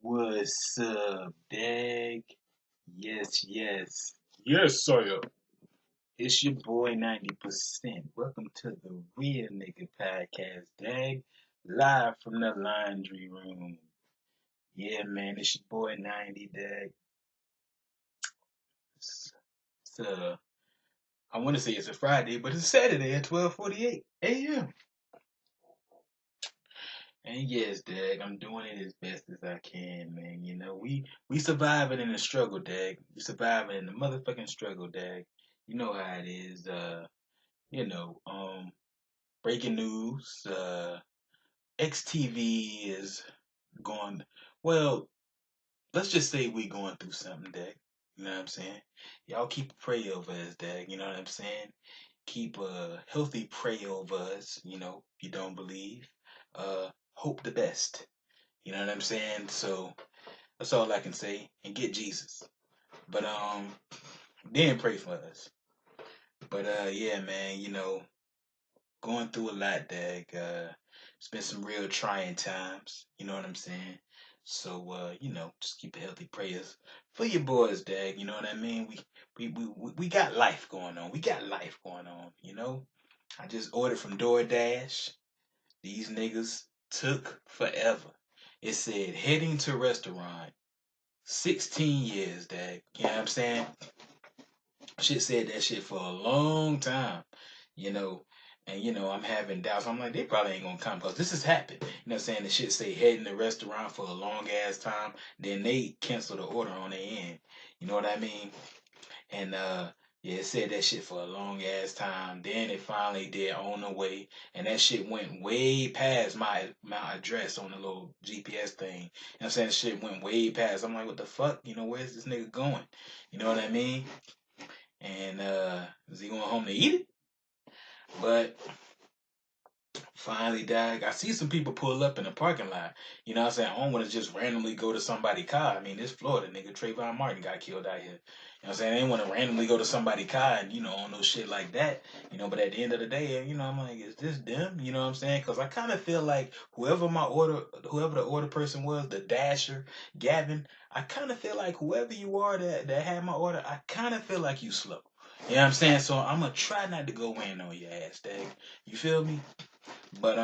What's up, Dag? Yes, yes. Yes, sire. It's your boy 90%. Welcome to the Real Nigga Podcast, Dag. Live from the laundry room. Yeah, man, it's your boy 90, Dag. It's I want to say it's a Friday, but it's Saturday at 12:48 a.m. And yes, Dag, I'm doing it as best as I can, man. We surviving in the struggle, Dag. We surviving in the motherfucking struggle, Dag. You know how it is. You know, um, Breaking news. XTV is going. Well, let's just say we going through something, Dag. You know what I'm saying? Y'all keep a pray over us, Dag. You know what I'm saying? Keep a healthy pray over us. If you don't believe, hope the best. You know what I'm saying? So that's all I can say. And get Jesus. But then pray for us. But yeah, man, going through a lot, Dag. It's been some real trying times. You know what I'm saying? So just keep a healthy prayers for your boys, Dag. You know what I mean? We got life going on. We got life going on, you know? I just ordered from DoorDash. These niggas took forever. It said heading to restaurant. 16 years, Dag. You know what I'm saying? Shit said that shit for a long time, you know. And I'm having doubts. I'm like, they probably ain't gonna come because this has happened. You know what I'm saying? The shit say head in the restaurant for a long ass time. Then they cancel the order on their end. You know what I mean? And yeah, it said that shit for a long ass time. Then it finally did on the way. And that shit went way past my address on the little GPS thing. You know what I'm saying? The shit went way past. I'm like, what the fuck? Where's this nigga going? You know what I mean? And is he going home to eat it? But finally, Dag, I see some people pull up in the parking lot. You know what I'm saying? I don't want to just randomly go to somebody's car. I mean, this Florida nigga, Trayvon Martin got killed out here. You know what I'm saying? I didn't want to randomly go to somebody's car and, on no shit like that. But at the end of the day, I'm like, is this them? You know what I'm saying? Because I kind of feel like whoever the order person was, the dasher, Gavin, I kind of feel like whoever you are that had my order, I kind of feel like you slow. You know what I'm saying? So I'm going to try not to go in on your ass, Dag. You feel me? But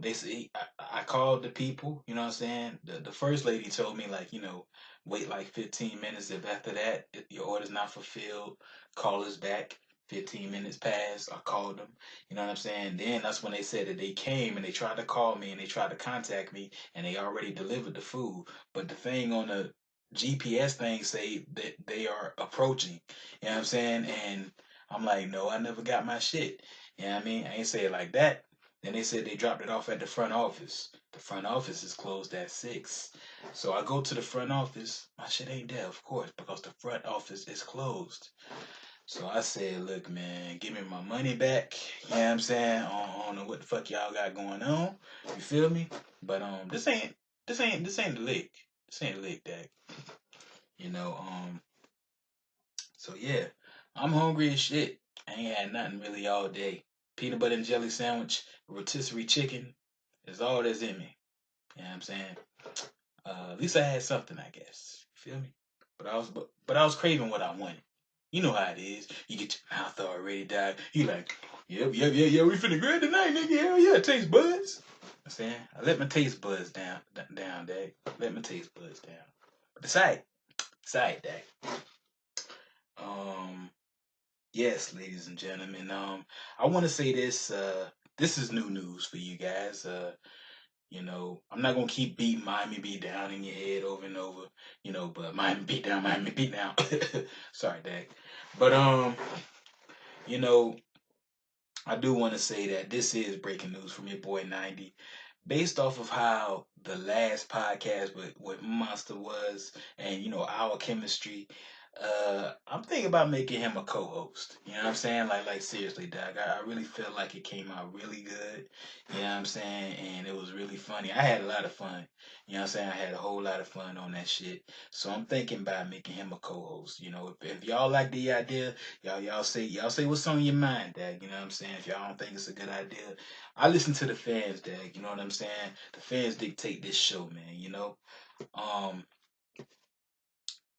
they say I called the people, you know what I'm saying? The first lady told me like, wait like 15 minutes. If after that your order's not fulfilled, call us back. 15 minutes passed. I called them. You know what I'm saying? Then that's when they said that they came and they tried to call me and they tried to contact me and they already delivered the food. But the thing on the GPS thing say that they are approaching. You know what I'm saying? And I'm like, no, I never got my shit. You know what I mean? I ain't say it like that. Then they said they dropped it off at the front office. The front office is closed at 6. So I go to the front office. My shit ain't there, of course, because the front office is closed. So I said, look, man, give me my money back. You know what I'm saying? I don't know what the fuck y'all got going on. You feel me? But this ain't the lick. This ain't the lick, Dak. You know, so yeah, I'm hungry as shit. I ain't had nothing really all day. Peanut butter and jelly sandwich, rotisserie chicken is all that's in me. You know what I'm saying? At least I had something, I guess. You feel me? But I was craving what I wanted. You know how it is. You get your mouth already done. You like, yep, we finna grab tonight, nigga. Hell yeah, taste buds. I'm saying I let my taste buds down, Dad. Let my taste buds down. But decide, Dad. Um, yes, ladies and gentlemen. I want to say this. This is new news for you guys. I'm not gonna keep beating Miami beat down in your head over and over. But Miami beat down, Miami beat down. Sorry, Dak. But you know, I do want to say that this is breaking news from your boy 90. Based off of how the last podcast with Monster was and our chemistry, I'm thinking about making him a co-host. You know what I'm saying? Like seriously, Doc. I really feel like it came out really good. You know what I'm saying? And it was really funny. I had a lot of fun. You know what I'm saying? I had a whole lot of fun on that shit. So I'm thinking about making him a co-host. You know, if y'all like the idea, y'all say what's on your mind, Dad. You know what I'm saying? If y'all don't think it's a good idea, I listen to the fans, Dad. You know what I'm saying? The fans dictate this show, man. You know. Um,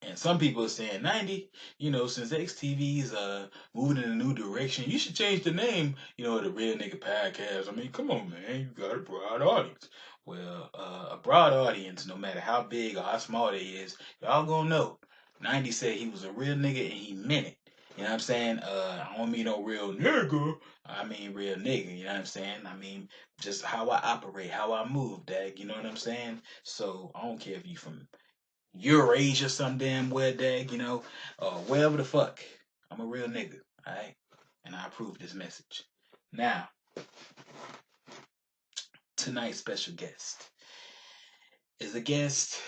and some people are saying 90, since XTV's moving in a new direction, you should change the name, the Real Nigga Podcast. I mean, come on, man, you got a broad audience. Well, a broad audience, no matter how big or how small they is, y'all gonna know. 90 said he was a real nigga and he meant it. You know what I'm saying? I don't mean no real nigga. I mean real nigga. You know what I'm saying? I mean just how I operate, how I move, Dag. You know what I'm saying? So I don't care if you from Eurasia some damn where, dag, or wherever the fuck. I'm a real nigga, alright? And I approve this message. Now, tonight's special guest is a guest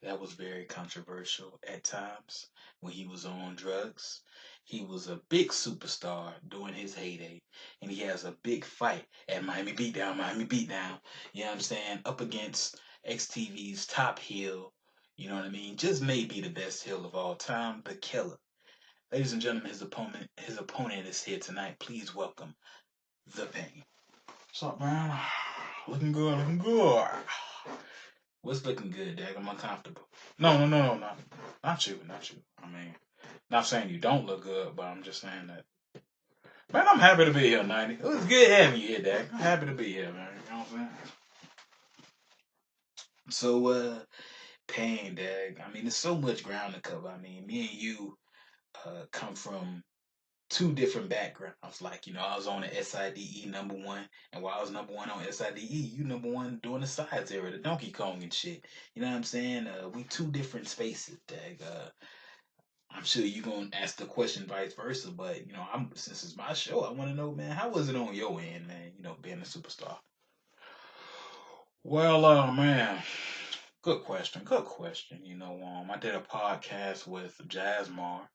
that was very controversial at times when he was on drugs. He was a big superstar during his heyday, and he has a big fight at Miami Beatdown, Miami Beatdown. You know what I'm saying? Up against XTV's top heel. You know what I mean? Just maybe the best heel of all time, the Killer. Ladies and gentlemen, his opponent is here tonight. Please welcome the Pain. What's up, man? Looking good, looking good. What's looking good, Dag? I'm uncomfortable. No, not you, not you. I mean, not saying you don't look good, but I'm just saying that. Man, I'm happy to be here, 90. It was good having you here, Dag. I'm happy to be here, man. You know what I'm saying? So, Pain, Dag. I mean, there's so much ground to cover. I mean, me and you come from two different backgrounds. Like, I was on the SIDE number one, and while I was number one on SIDE, you number one doing the sides area, the Donkey Kong and shit. You know what I'm saying? We two different spaces, Dag. I'm sure you gonna ask the question vice versa, but I'm since it's my show, I want to know, man, how was it on your end, man? Being a superstar. Well, man, good question. Good question. I did a podcast with Jazzmar,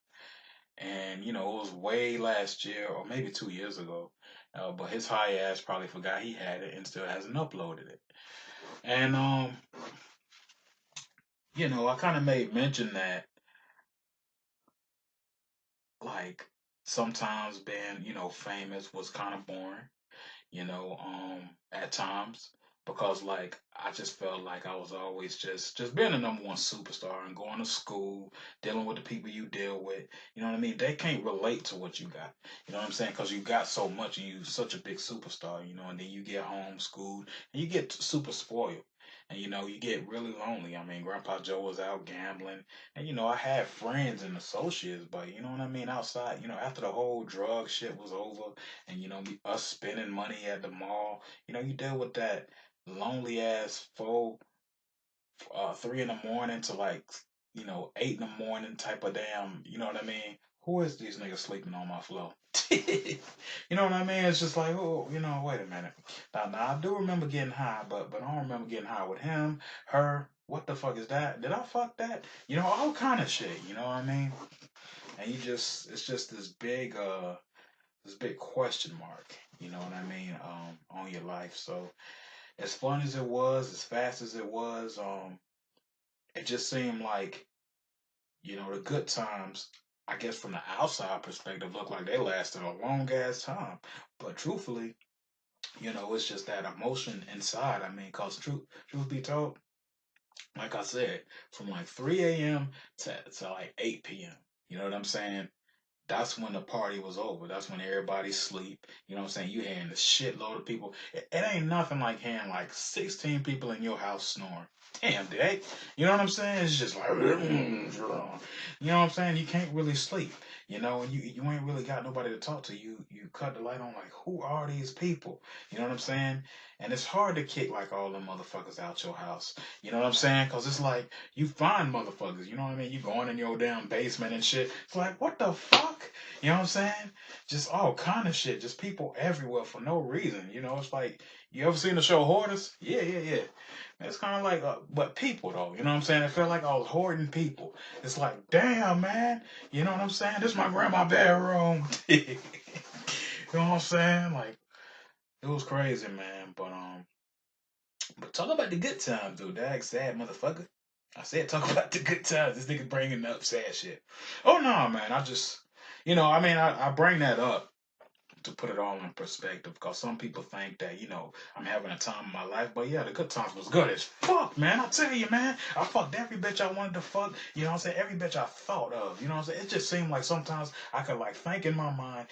and it was way last year or maybe 2 years ago. But his high ass probably forgot he had it and still hasn't uploaded it. And I kind of made mention that like sometimes being famous was kind of boring. At times because like I just felt like I was always just being a number one superstar and going to school, dealing with the people you deal with. You know what I mean? They can't relate to what you got. You know what I'm saying? Because you got so much and you such a big superstar. And then you get homeschooled and you get super spoiled. And you get really lonely. I mean, Grandpa Joe was out gambling, and I had friends and associates, but you know what I mean. Outside, after the whole drug shit was over, and us spending money at the mall. You deal with that lonely ass 3 in the morning to like 8 in the morning type of damn. You know what I mean? Who is these niggas sleeping on my floor? You know what I mean? It's just like, oh, wait a minute. Now I do remember getting high, but I don't remember getting high with him, her. What the fuck is that? Did I fuck that? All kind of shit. You know what I mean? And it's just this big question mark, you know what I mean, on your life. So as fun as it was, as fast as it was, it just seemed like, the good times, I guess from the outside perspective, looked like they lasted a long ass time. But truthfully, it's just that emotion inside. I mean, cause truth be told, like I said, from like 3 a.m. to like 8 p.m. You know what I'm saying? That's when the party was over. That's when everybody sleep. You know what I'm saying? You hearing a shitload of people. It ain't nothing like hearing like 16 people in your house snoring. Damn, dude. You know what I'm saying? It's just like, you know what I'm saying? You can't really sleep. And you ain't really got nobody to talk to. You cut the light on like, who are these people? You know what I'm saying? And it's hard to kick like all them motherfuckers out your house. You know what I'm saying? Cause it's like you find motherfuckers. You know what I mean? You going in your damn basement and shit. It's like what the fuck? You know what I'm saying? Just all kind of shit. Just people everywhere for no reason. You know, it's like you ever seen the show Hoarders? Yeah, yeah, yeah. It's kind of like, but people though. You know what I'm saying? It felt like I was hoarding people. It's like, damn man. You know what I'm saying? This is my grandma bedroom. You know what I'm saying? Like it was crazy, man. But talk about the good times, though, dag. Sad motherfucker. I said talk about the good times. This nigga bringing up sad shit. Oh no, man. I just, I mean, I bring that up to put it all in perspective because some people think that I'm having a time of my life, but yeah, the good times was good as fuck, man. I tell you, man, I fucked every bitch I wanted to fuck. You know what I'm saying? Every bitch I thought of. You know what I'm saying? It just seemed like sometimes I could like think in my mind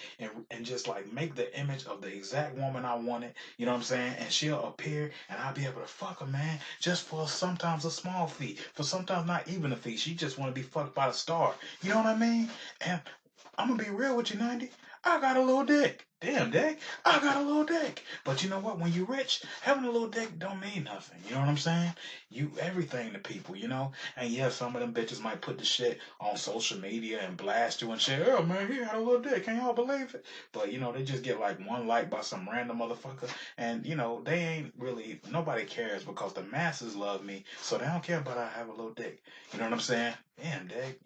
and just like make the image of the exact woman I wanted. You know what I'm saying? And she'll appear and I'll be able to fuck her, man, just for sometimes a small fee, for sometimes not even a fee. She just want to be fucked by the star. You know what I mean? And I'm gonna be real with you, 90. I got a little dick. Damn, dick. I got a little dick. But you know what? When you rich, having a little dick don't mean nothing. You know what I'm saying? You everything to people, you know? And yeah, some of them bitches might put the shit on social media and blast you and shit. Oh man, he had a little dick. Can y'all believe it? But they just get like one like by some random motherfucker. And they ain't really nobody cares because the masses love me. So they don't care about I have a little dick. You know what I'm saying? Damn, dick.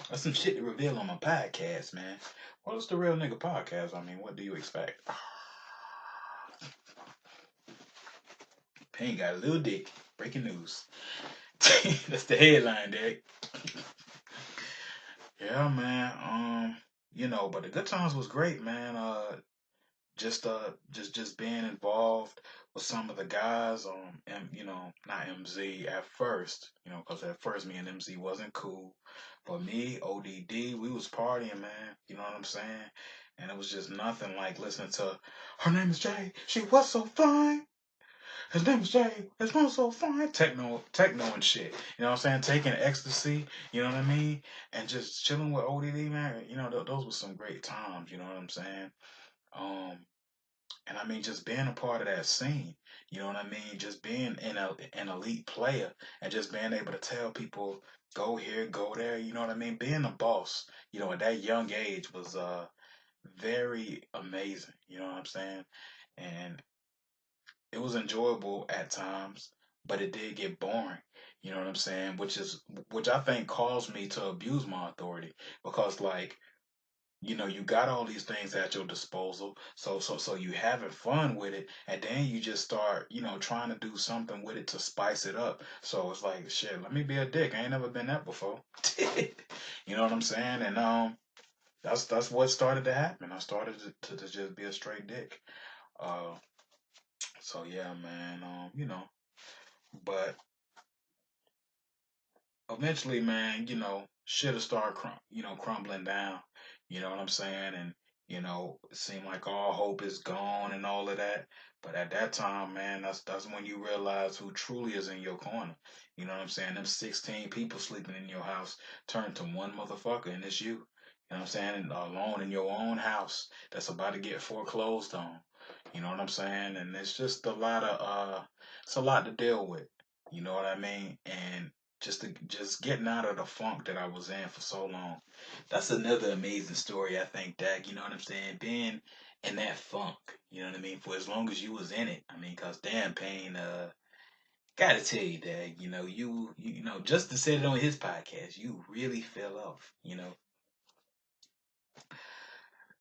That's some shit to reveal on my podcast, man. What's the Real Nigga Podcast? I mean, what do you expect? Payne got a little dick. Breaking news. That's the headline, Dick. Yeah, man. But the good times was great, man. Just being involved with some of the guys not MZ at first, because at first me and MZ wasn't cool, but me, ODD, we was partying, man. You know what I'm saying? And it was just nothing like listening to her name is Jay, she was so fine. His name is Jay, his was so fine. Techno and shit. You know what I'm saying? Taking ecstasy, you know what I mean? And just chilling with ODD, man. Those were some great times, you know what I'm saying? Um, and I mean, just being a part of that scene, you know what I mean? Just being an elite player and just being able to tell people, go here, go there, you know what I mean? Being a boss, at that young age was very amazing, you know what I'm saying? And it was enjoyable at times, but it did get boring, you know what I'm saying? Which I think caused me to abuse my authority because, like, you got all these things at your disposal. So you having fun with it, and then you just start, trying to do something with it to spice it up. So it's like, shit, let me be a dick. I ain't never been that before. You know what I'm saying? And that's what started to happen. I started to just be a straight dick. Uh, so yeah, man. But eventually, man, shit'll start crumbling down. You know what I'm saying? And it seemed like all hope is gone and all of that. But at that time, man, that's when you realize who truly is in your corner. You know what I'm saying? Them 16 people sleeping in your house turn to one motherfucker, and it's you. You know what I'm saying? And alone in your own house that's about to get foreclosed on. You know what I'm saying? And it's just it's a lot to deal with. You know what I mean? And just getting out of the funk that I was in for so long. That's another amazing story, I think, Dak. You know what I'm saying? Being in that funk, you know what I mean, for as long as you was in it. I mean, cause damn Payne, gotta tell you, Dak, just to say it on his podcast, you really fell off.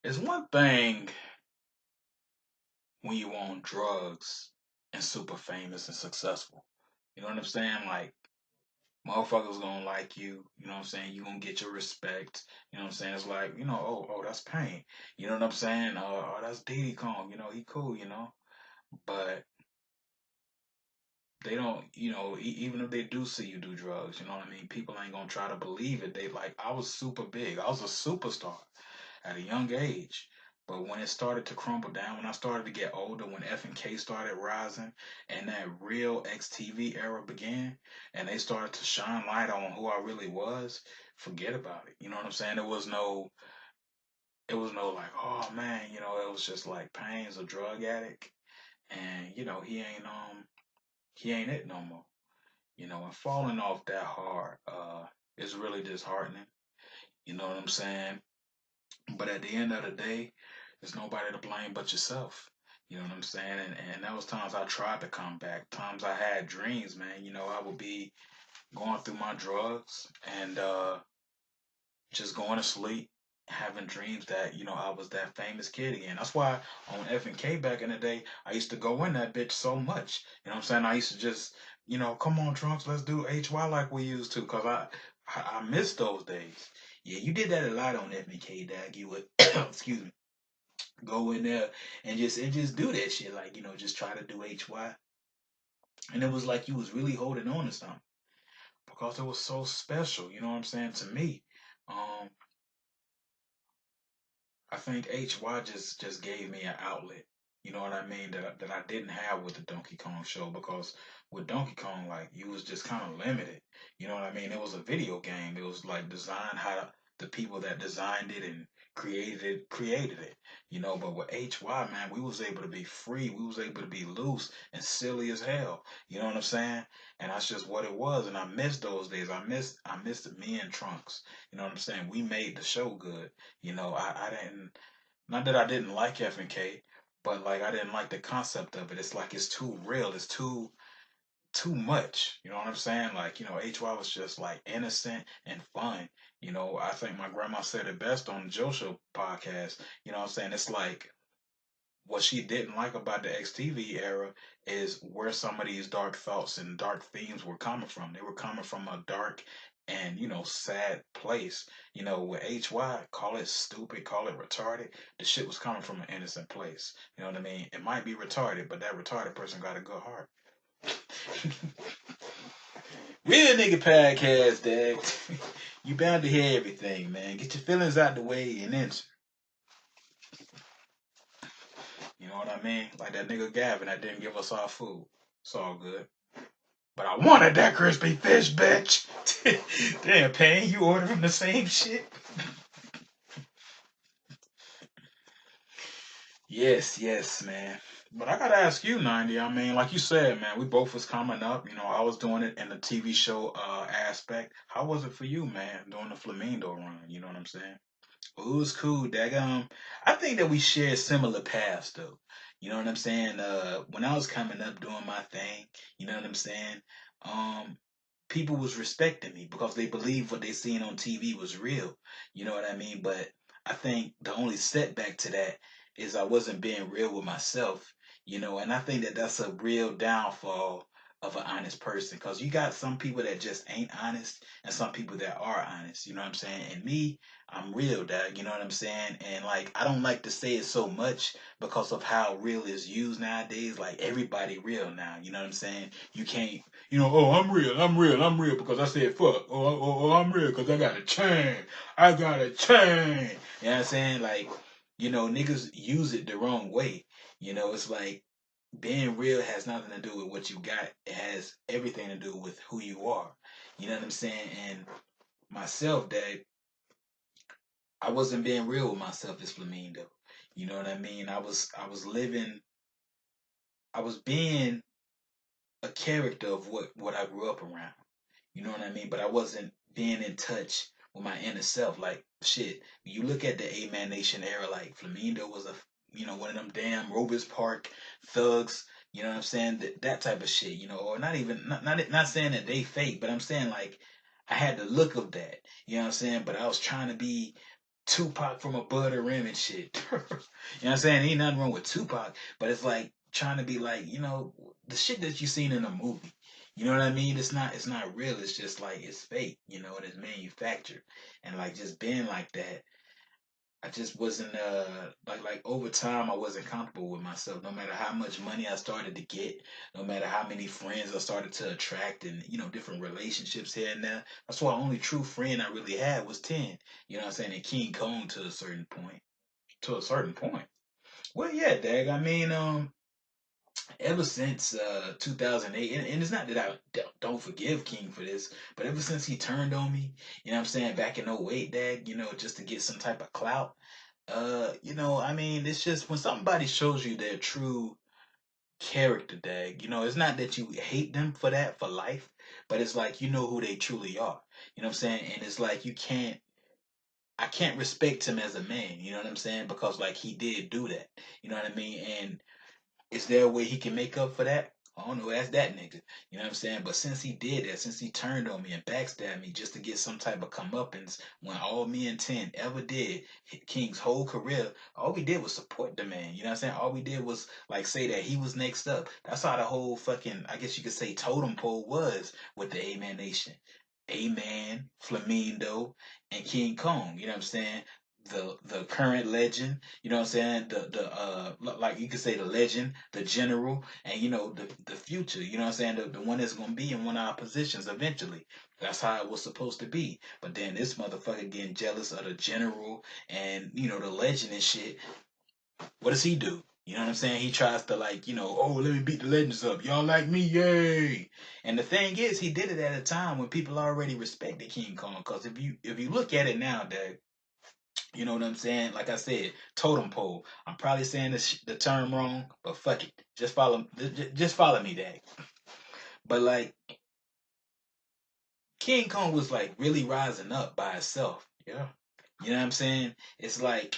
It's one thing when you on drugs and super famous and successful. You know what I'm saying? Like motherfuckers gonna like you, you know what I'm saying? You gonna get your respect, you know what I'm saying? It's like, oh, that's Payne. You know what I'm saying? Oh, that's Diddy Kong, he cool, But they don't, even if they do see you do drugs, you know what I mean? People ain't gonna try to believe it. They like, I was super big. I was a superstar at a young age. But when it started to crumble down, when I started to get older, when F&K started rising, and that real XTV era began, and they started to shine light on who I really was, forget about it. You know what I'm saying? It was no like, oh man, it was just like Payne's a drug addict, and he ain't it no more. And falling off that hard is really disheartening. You know what I'm saying? But at the end of the day, there's nobody to blame but yourself. You know what I'm saying? And there was times I tried to come back, times I had dreams, man. I would be going through my drugs and just going to sleep, having dreams that, I was that famous kid again. That's why on F&K back in the day, I used to go in that bitch so much. You know what I'm saying? I used to just, come on, Trunks, let's do HY like we used to, because I miss those days. Yeah, you did that a lot on F&K, Dag. You would, excuse me, go in there and just do that shit, like, just try to do HY. And it was like you was really holding on to something because it was so special, you know what I'm saying, to me. Um, I think HY just gave me an outlet. You know what I mean? That I didn't have with the Donkey Kong show, because with Donkey Kong, like, you was just kind of limited. You know what I mean? It was a video game. It was like designed how the people that designed it and created it. But with HY, man, we was able to be free. We was able to be loose and silly as hell. You know what I'm saying? And that's just what it was. And I miss those days. I miss me and Trunks. You know what I'm saying? We made the show good. I didn't, not that I didn't like F&K, but like I didn't like the concept of it. It's like it's too real. It's too much. You know what I'm saying? Like, HY was just like innocent and fun. I think my grandma said it best on the Joe Show podcast. You know what I'm saying? It's like what she didn't like about the XTV era is where some of these dark thoughts and dark themes were coming from. They were coming from a dark and sad place. With HY, call it stupid, call it retarded. The shit was coming from an innocent place. You know what I mean? It might be retarded, but that retarded person got a good heart. Real nigga podcast, Dad. You bound to hear everything, man. Get your feelings out the way and answer. You know what I mean? Like that nigga Gavin that didn't give us our food. It's all good. But I wanted that crispy fish, bitch. Damn, Payne, you ordered from the same shit? Yes, yes, man. But I gotta ask you, 90. I mean, like you said, man, we both was coming up. I was doing it in the TV show aspect. How was it for you, man, doing the Flamingo run? You know what I'm saying? It was cool, daggum. I think that we share similar paths, though. You know what I'm saying? When I was coming up doing my thing, you know what I'm saying? Um, People was respecting me because they believed what they seen on TV was real. You know what I mean? But I think the only setback to that is I wasn't being real with myself. And I think that that's a real downfall of an honest person, because you got some people that just ain't honest and some people that are honest. You know what I'm saying? And me, I'm real, dog. You know what I'm saying? And like, I don't like to say it so much because of how real is used nowadays. Like, everybody real now. You know what I'm saying? You can't, oh, I'm real because I said fuck. I'm real because I got a chain. I got a chain. You know what I'm saying? Like, niggas use it the wrong way. It's like being real has nothing to do with what you got. It has everything to do with who you are. You know what I'm saying? And myself, that I wasn't being real with myself as Flamingo. You know what I mean? I was being a character of what I grew up around. You know what I mean? But I wasn't being in touch with my inner self. Like, shit, you look at the A Man Nation era, like Flamingo was one of them damn Robles Park thugs. You know what I'm saying? That type of shit. Or not even not saying that they fake, but I'm saying like I had the look of that. You know what I'm saying? But I was trying to be Tupac from above the rim and shit. You know what I'm saying? Ain't nothing wrong with Tupac, but it's like trying to be like, the shit that you seen in a movie. You know what I mean? It's not real. It's just like it's fake, and it's manufactured. And like just being like that, I just wasn't like over time I wasn't comfortable with myself. No matter how much money I started to get, no matter how many friends I started to attract, and different relationships here and there. That's why the only true friend I really had was 10. You know what I'm saying? And King Kong to a certain point. To a certain point. Well, yeah, Dag. I mean, ever since 2008, and it's not that I don't forgive King for this, but ever since he turned on me, I'm saying, back in '08, Dag, just to get some type of clout, I mean, it's just when somebody shows you their true character, dag. You know, it's not that you hate them for that for life, but it's like you know who they truly are. You know what I'm saying? And it's like I can't respect him as a man. You know what I'm saying? Because like he did do that. You know what I mean? And is there a way he can make up for that? I don't know. Ask that nigga. You know what I'm saying? But since he did that, since he turned on me and backstabbed me just to get some type of comeuppance, when all me and Ten ever did, King's whole career, all we did was support the man. You know what I'm saying? All we did was like say that he was next up. That's how the whole fucking, I guess you could say, totem pole was with the A-Man Nation. A-Man, Flamingo, and King Kong. You know what I'm saying? The current legend, you know what I'm saying? Like you could say the legend, the general, and you know the future, you know what I'm saying? The one that's gonna be in one of our positions eventually. That's how it was supposed to be. But then this motherfucker getting jealous of the general and you know the legend and shit. What does he do? You know what I'm saying? He tries to like, you know, oh let me beat the legends up. Y'all like me, yay! And the thing is, he did it at a time when people already respected King Kong. Cause if you look at it now, Dad, you know what I'm saying? Like I said, totem pole. I'm probably saying the term wrong, but fuck it. Just follow me, Dad. But like King Kong was like really rising up by itself. Yeah. You know what I'm saying? It's like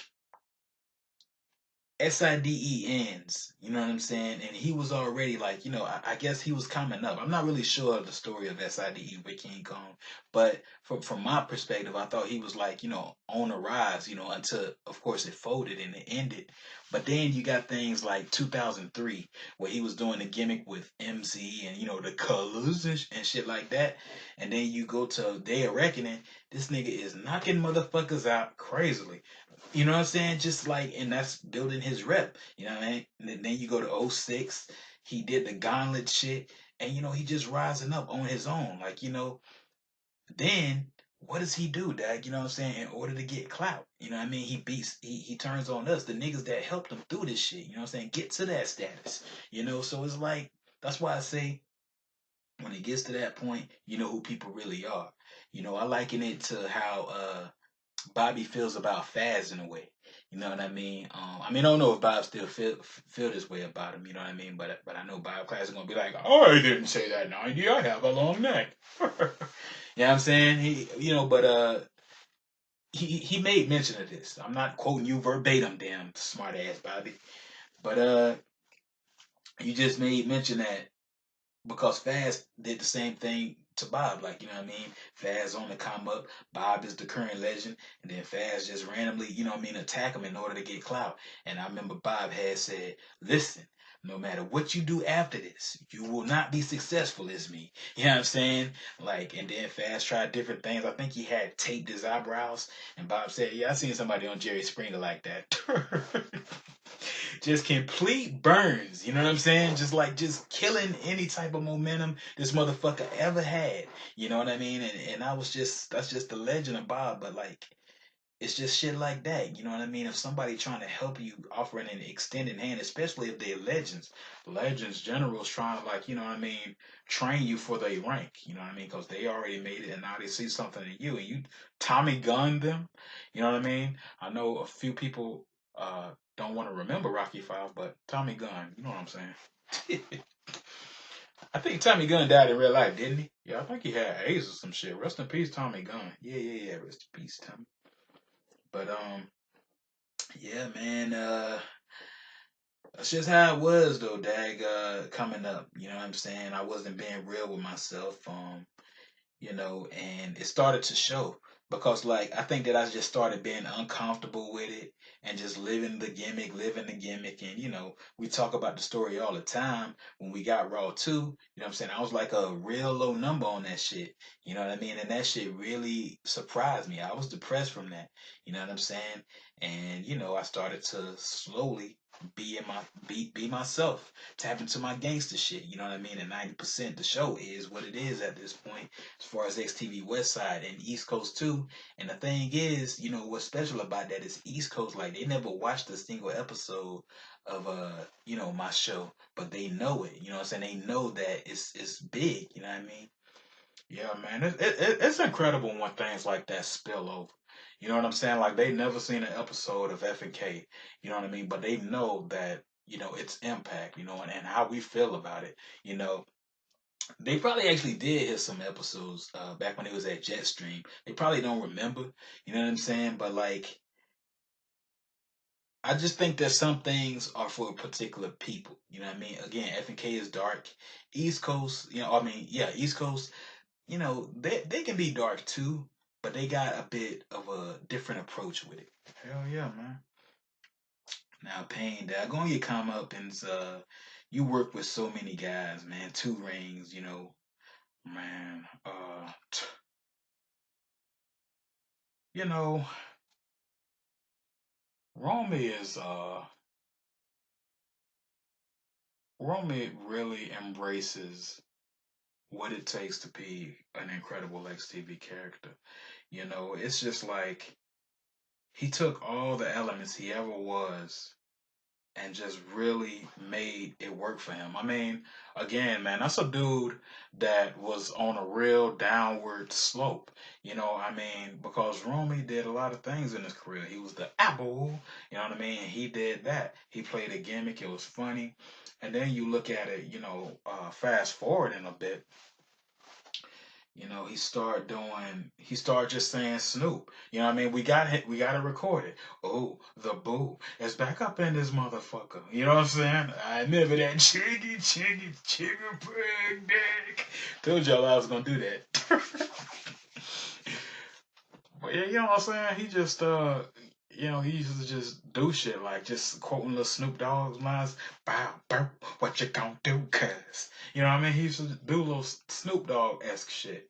SIDE ends, you know what I'm saying? And he was already like, you know, I guess he was coming up. I'm not really sure of the story of SIDE with King Kong, but from my perspective, I thought he was like, you know, on a rise, you know, until of course it folded and it ended. But then you got things like 2003 where he was doing the gimmick with MZ and you know the colors and shit like that. And then you go to Day of Reckoning, this nigga is knocking motherfuckers out crazily. You know what I'm saying? Just like, and that's building his rep. You know what I mean? And then you go to '06, he did the gauntlet shit, and you know, he just rising up on his own. Like, you know, then what does he do, Dad? You know what I'm saying? In order to get clout. You know what I mean? He turns on us, the niggas that helped him through this shit. You know what I'm saying? Get to that status. You know, so it's like, that's why I say when it gets to that point, you know who people really are. You know, I liken it to how Bobby feels about Faz in a way. You know what I mean? I mean, I don't know if Bob still feel this way about him. You know what I mean? But I know Bob Class is gonna be like, "Oh, I didn't say that, 90. I have a long neck." You know what I'm saying? He made mention of this. I'm not quoting you verbatim, damn smart ass Bobby. But you just made mention that because Faz did the same thing to Bob. Like, you know what I mean? Faz on the come up, Bob is the current legend, and then Faz just randomly, you know what I mean, attack him in order to get clout. And I remember Bob had said, listen, no matter what you do after this, you will not be successful as me. You know what I'm saying? Like, and then Faz tried different things. I think he had taped his eyebrows, and Bob said, yeah, I seen somebody on Jerry Springer like that. Just complete burns. You know what I'm saying? Just killing any type of momentum this motherfucker ever had. You know what I mean? And I was just that's just the legend of Bob, but like it's just shit like that. You know what I mean? If somebody trying to help you offering an extended hand, especially if they're legends, generals trying to like, you know what I mean, train you for their rank. You know what I mean? Because they already made it and now they see something in you and you Tommy Gun them. You know what I mean? I know a few people don't want to remember Rocky Five, but Tommy Gunn, you know what I'm saying? I think Tommy Gunn died in real life, didn't he? Yeah, I think he had AIDS or some shit. Rest in peace, Tommy Gunn. Yeah. Rest in peace, Tommy. But yeah, man. That's just how it was though, Dag. Coming up, you know what I'm saying. I wasn't being real with myself. You know, and it started to show because like I think that I just started being uncomfortable with it and just living the gimmick, and you know, we talk about the story all the time. When we got Raw 2, you know what I'm saying, I was like a real low number on that shit. You know what I mean? And that shit really surprised me. I was depressed from that. You know what I'm saying? And you know, I started to slowly be myself, tap into my gangster shit, you know what I mean? And 90% the show is what it is at this point as far as XTV West Side and East Coast too. And the thing is, you know, what's special about that is East Coast, like they never watched a single episode of you know, my show, but they know it. You know what I'm saying? They know that it's big, you know what I mean? Yeah, man, it's incredible when things like that spill over. You know what I'm saying? Like they never seen an episode of F and K. You know what I mean? But they know that its impact, and how we feel about it. They probably actually did hit some episodes back when it was at Jetstream. They probably don't remember, you know what I'm saying? But like, I just think that some things are for particular people. You know what I mean? Again, F&K is dark. East Coast, East Coast, they can be dark too, but they got a bit of a different approach with it. Hell yeah, man. Now, Payne, go on your come up and you work with so many guys, man. Two Rings, man. You know, Romy is Romy really embraces what it takes to be an incredible XTV character. It's just like he took all the elements he ever was and just really made it work for him. I mean, again, man, that's a dude that was on a real downward slope. I mean, because Romy did a lot of things in his career. He was the apple, you know what I mean? He did that. He played a gimmick. It was funny. And then you look at it, fast forward in a bit, he started just saying Snoop. You know what I mean? We got to record it. Oh, the boo is back up in this motherfucker. You know what I'm saying? I remember that chiggy pig dick. Told y'all I was going to do that. But yeah, you know what I'm saying? He just, he used to just do shit like just quoting little Snoop Dogg's lines. Bow, bow, what you gonna do, cuz? You know what I mean? He used to do little Snoop Dogg-esque shit.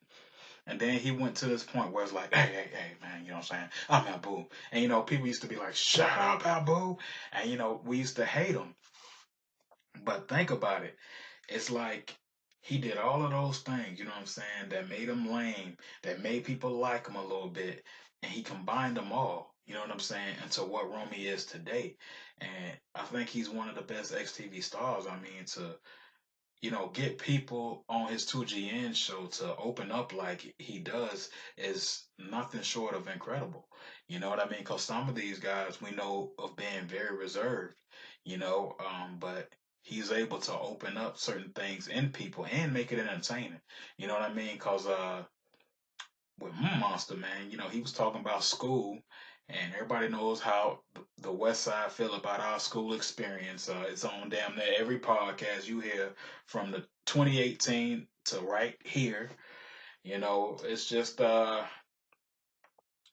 And then he went to this point where it's like, hey, man, you know what I'm saying? I'm Abu. And, people used to be like, shut up, Abu. And, we used to hate him. But think about it. It's like he did all of those things, you know what I'm saying, that made him lame, that made people like him a little bit. And he combined them all, you know what I'm saying, into what Romy is today. And I think he's one of the best XTV stars. I mean, to get people on his 2GN show to open up like he does is nothing short of incredible. You know what I mean? Because some of these guys we know of being very reserved, but he's able to open up certain things in people and make it entertaining. You know what I mean? Because with Monster, man, he was talking about school, and everybody knows how the West Side feel about our school experience. It's on damn near every podcast you hear from the 2018 to right here. It's just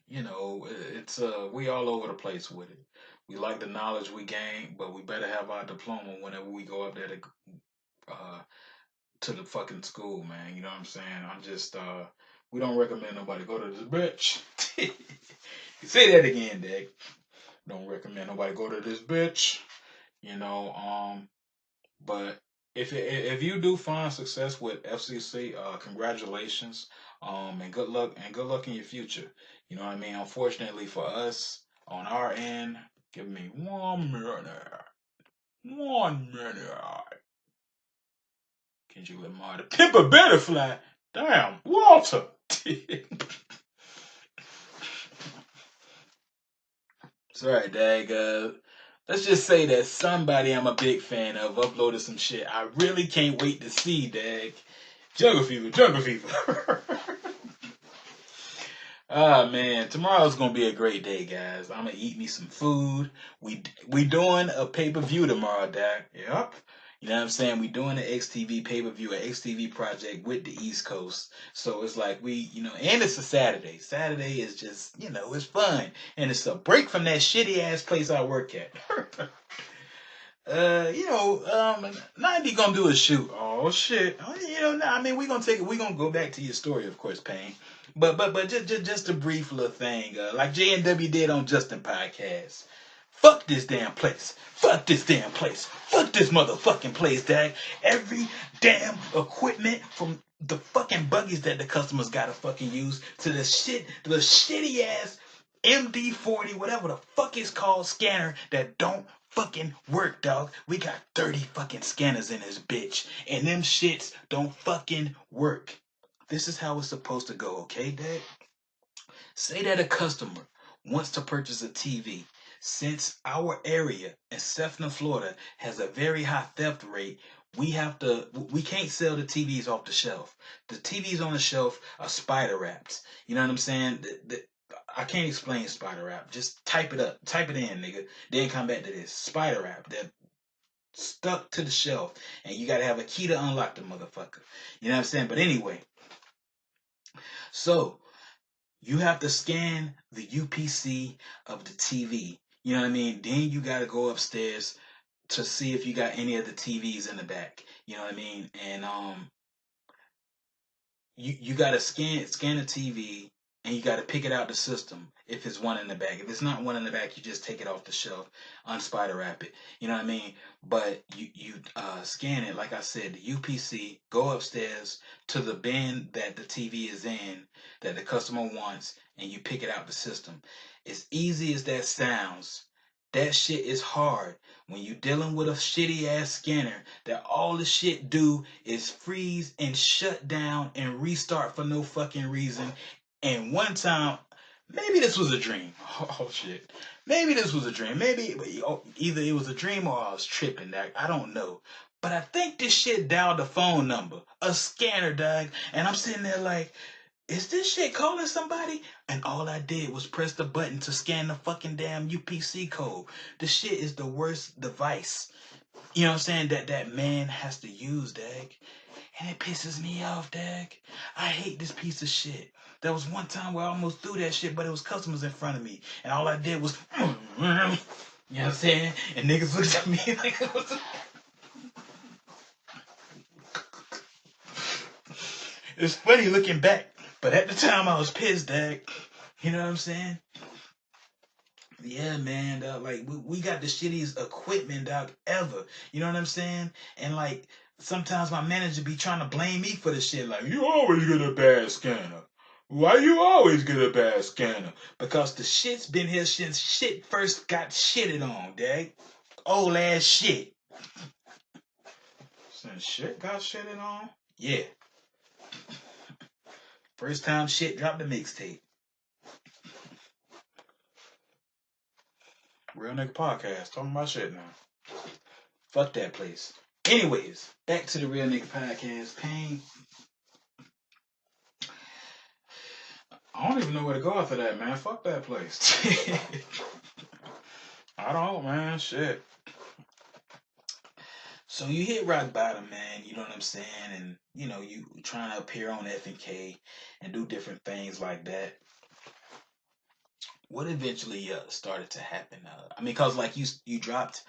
it's we all over the place with it. We like the knowledge we gain, but we better have our diploma whenever we go up there to the fucking school, man. You know what I'm saying? I'm just we don't recommend nobody go to this bitch. Say that again, Dick. Don't recommend nobody go to this bitch. You know, but if you do find success with FCC, congratulations. And good luck in your future. You know what I mean? Unfortunately for us on our end, give me 1 minute. 1 minute. Kendrick Lamar, the pimp a butterfly. Damn, Walter. Sorry, Dag. Let's just say that somebody I'm a big fan of uploaded some shit I really can't wait to see, Dag. Jungle Fever, Jungle Fever. Ah man, tomorrow's gonna be a great day, guys. I'm gonna eat me some food. We doing a pay per view tomorrow, Dag. Yep. You know what I'm saying? We doing an XTV pay per view, an XTV project with the East Coast. So it's like and it's a Saturday. Saturday is just, it's fun, and it's a break from that shitty ass place I work at. 90 gonna do a shoot. Oh shit. I mean, we gonna take it. We gonna go back to your story, of course, Payne. But just a brief little thing, like JNW did on Justin podcast. Fuck this damn place. Fuck this damn place. Fuck this motherfucking place, Dag. Every damn equipment from the fucking buggies that the customers gotta fucking use to the shitty ass MD40, whatever the fuck it's called, scanner that don't fucking work, dog. We got 30 fucking scanners in this bitch, and them shits don't fucking work. This is how it's supposed to go, okay, Dad? Say that a customer wants to purchase a TV. since our area in Sefton, Florida has a very high theft rate, we can't sell the TVs off the shelf. The TVs on the shelf are spider wrapped. You know what I'm saying? I can't explain spider wrap. Just type it up. Type it in, nigga. Then come back to this. Spider wrap. They're stuck to the shelf. And you gotta have a key to unlock the motherfucker. You know what I'm saying? But anyway, so you have to scan the UPC of the TV. You know what I mean? Then you got to go upstairs to see if you got any of the TVs in the back. You know what I mean? And you got to scan the TV, and you got to pick it out the system if it's one in the back. If it's not one in the back, you just take it off the shelf, unspider wrap it. You know what I mean? But you scan it, like I said, the UPC. Go upstairs to the bin that the TV is in, that the customer wants, and you pick it out the system. As easy as that sounds, that shit is hard when you dealing with a shitty ass scanner that all the shit do is freeze and shut down and restart for no fucking reason. And one time, maybe this was a dream. Oh shit. Maybe this was a dream. Maybe either it was a dream or I was tripping, dog. I don't know. But I think this shit dialed a phone number, a scanner, dog. And I'm sitting there like, is this shit calling somebody? And all I did was press the button to scan the fucking damn UPC code. The shit is the worst device, you know what I'm saying, that man has to use, dag. And it pisses me off, dag. I hate this piece of shit. There was one time where I almost threw that shit, but it was customers in front of me. And all I did was, you know what I'm saying? And niggas looked at me like it was... It's funny looking back, but at the time I was pissed, dag. You know what I'm saying? Yeah, man, dog, like we got the shittiest equipment, dog, ever. You know what I'm saying? And like sometimes my manager be trying to blame me for the shit. Like, you always get a bad scanner. Why you always get a bad scanner? Because the shit's been here since shit first got shitted on, dag. Old ass shit. Since shit got shitted on? Yeah. First time shit dropped the mixtape. Real Nigga Podcast. Talking about shit now. Fuck that place. Anyways, back to the Real Nigga Podcast. Pain. I don't even know where to go after that, man. Fuck that place. I don't, man. Shit. So you hit rock bottom, man. You know what I'm saying? And, you know, you trying to appear on FNK and do different things like that. What eventually started to happen? I mean, because like you dropped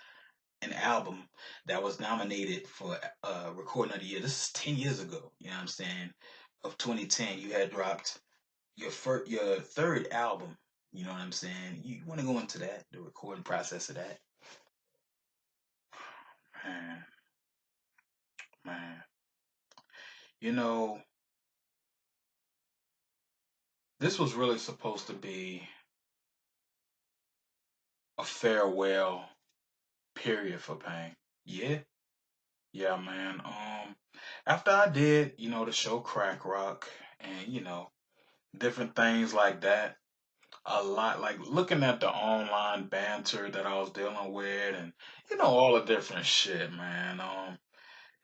an album that was nominated for Recording of the Year. This is 10 years ago. You know what I'm saying? Of 2010, you had dropped your third album. You know what I'm saying? You want to go into that, the recording process of that? Man, man. You know, this was really supposed to be a farewell period for Pain. Yeah, yeah, man. After I did, you know, the show Crack Rock and, you know, different things like that, a lot like looking at the online banter that I was dealing with and, you know, all the different shit, man.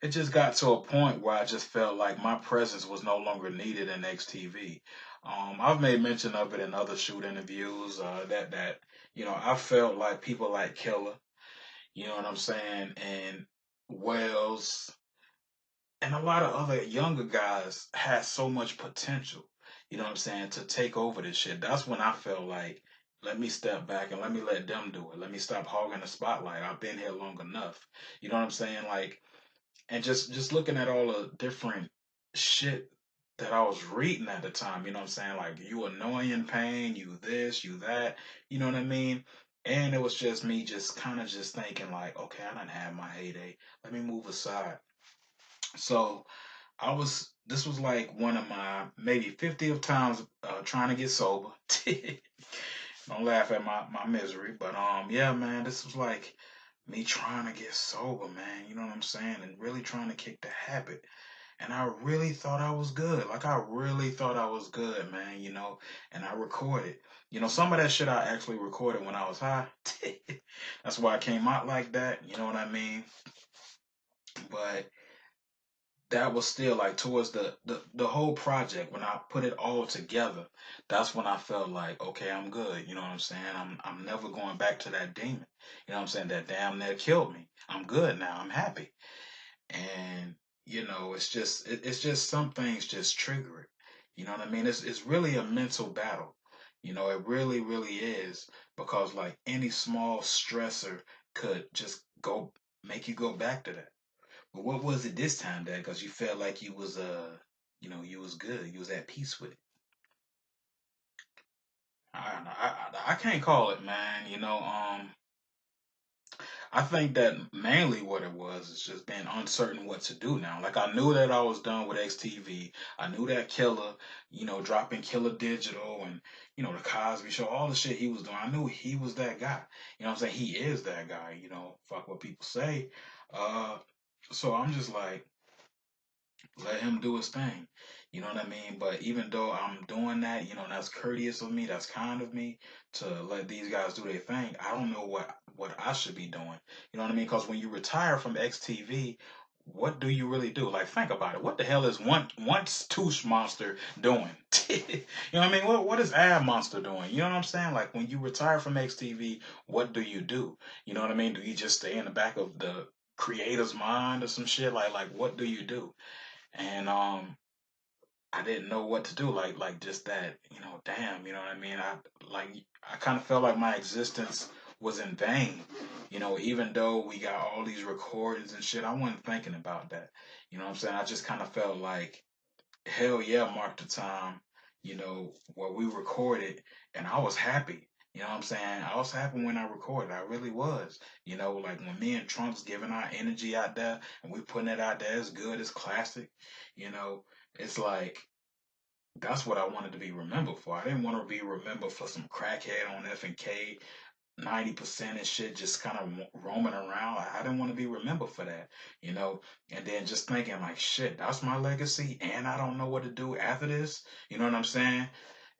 It just got to a point where I just felt like my presence was no longer needed in XTV. I've made mention of it in other shoot interviews. That you know, I felt like people like Killer, you know what I'm saying, and Wells, and a lot of other younger guys had so much potential. You know what I'm saying, to take over this shit. That's when I felt like, let me step back and let me let them do it. Let me stop hogging the spotlight. I've been here long enough. You know what I'm saying, like. And just looking at all the different shit that I was reading at the time, you know what I'm saying? Like, you annoying Pain, you this, you that, you know what I mean? And it was just me just kind of just thinking like, okay, I done had my heyday. Let me move aside. So this was like one of my maybe 50th times trying to get sober. Don't laugh at my misery. But yeah, man, this was like me trying to get sober, man. You know what I'm saying? And really trying to kick the habit. and I really thought I was good. Like I really thought I was good, man, and I recorded. Some of that shit I actually recorded when I was high. That's why I came out like that, you know what I mean? But that was still like towards the whole project when I put it all together. That's when I felt like, okay, I'm good. You know what I'm saying? I'm never going back to that demon. You know what I'm saying? That damn near killed me. I'm good now. I'm happy. And it's just some things just trigger it. You know what I mean? It's really a mental battle. It really really is, because like any small stressor could just go make you go back to that. But what was it this time, Dad? Because you felt like you was you was good. You was at peace with it. I can't call it, man. I think that mainly what it was is just being uncertain what to do now. Like I knew that I was done with XTV. I knew that Killer, dropping Killer Digital and the Cosby Show, all the shit he was doing. I knew he was that guy. You know what I'm saying? He is that guy. Fuck what people say. Uh, so I'm just like, let him do his thing. You know what I mean? But even though I'm doing that, that's courteous of me, that's kind of me to let these guys do their thing. I don't know what I should be doing. You know what I mean? Because when you retire from XTV, what do you really do? Like, think about it. What the hell is once Touche Monster doing? You know what I mean? What is Ab Monster doing? You know what I'm saying? Like, when you retire from XTV, what do you do? You know what I mean? Do you just stay in the back of the creator's mind or some shit? Like what do you do? And I didn't know what to do, like just that, damn, you know what I mean? I kind of felt like my existence was in vain. Even though we got all these recordings and shit, I wasn't thinking about that. You know what I'm saying? I just kind of felt like, hell yeah, Mark the Time, where we recorded, and I was happy. You know what I'm saying? I was happy when I recorded. I really was. Like when me and Trump's giving our energy out there and we putting it out there, it's good, it's classic. You know, it's like that's what I wanted to be remembered for. I didn't want to be remembered for some crackhead on FNK 90% and shit, just kind of roaming around. I didn't want to be remembered for that, you know. And then just thinking like, shit, that's my legacy, and I don't know what to do after this. You know what I'm saying?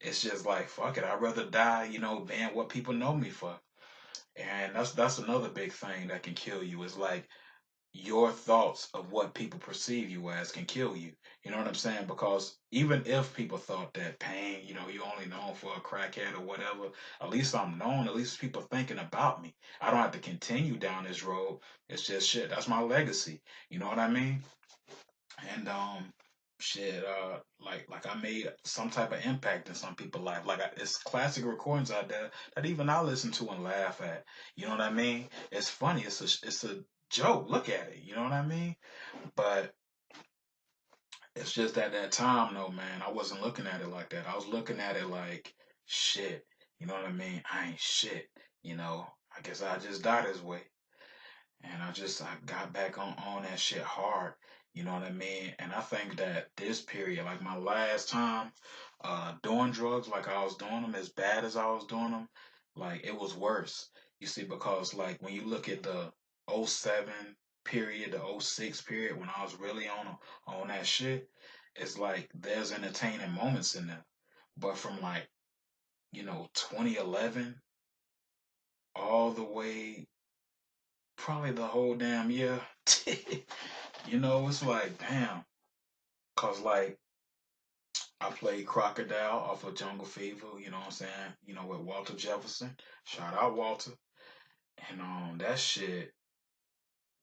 It's just like, fuck it. I'd rather die, being what people know me for. And that's another big thing that can kill you. Is like your thoughts of what people perceive you as can kill you. You know what I'm saying? Because even if people thought that Pain, you only known for a crackhead or whatever, at least I'm known. At least people thinking about me. I don't have to continue down this road. It's just shit. That's my legacy. You know what I mean? And shit, like I made some type of impact in some people's life. Like it's classic recordings out there that even I listen to and laugh at. You know what I mean? It's funny. It's a joke. Look at it. You know what I mean? But it's just at that time, though, man, I wasn't looking at it like that. I was looking at it like shit. You know what I mean? I ain't shit. I guess I just die this way. And I got back on that shit hard. You know what I mean? And I think that this period, like my last time doing drugs, like I was doing them as bad as I was doing them, like it was worse. You see, because like when you look at the '07 period, the '06 period, when I was really on that shit, it's like there's entertaining moments in there. But from like, 2011 all the way probably the whole damn year. It's like, damn. Cause like I played Crocodile off of Jungle Fever, you know what I'm saying? With Walter Jefferson. Shout out Walter. And that shit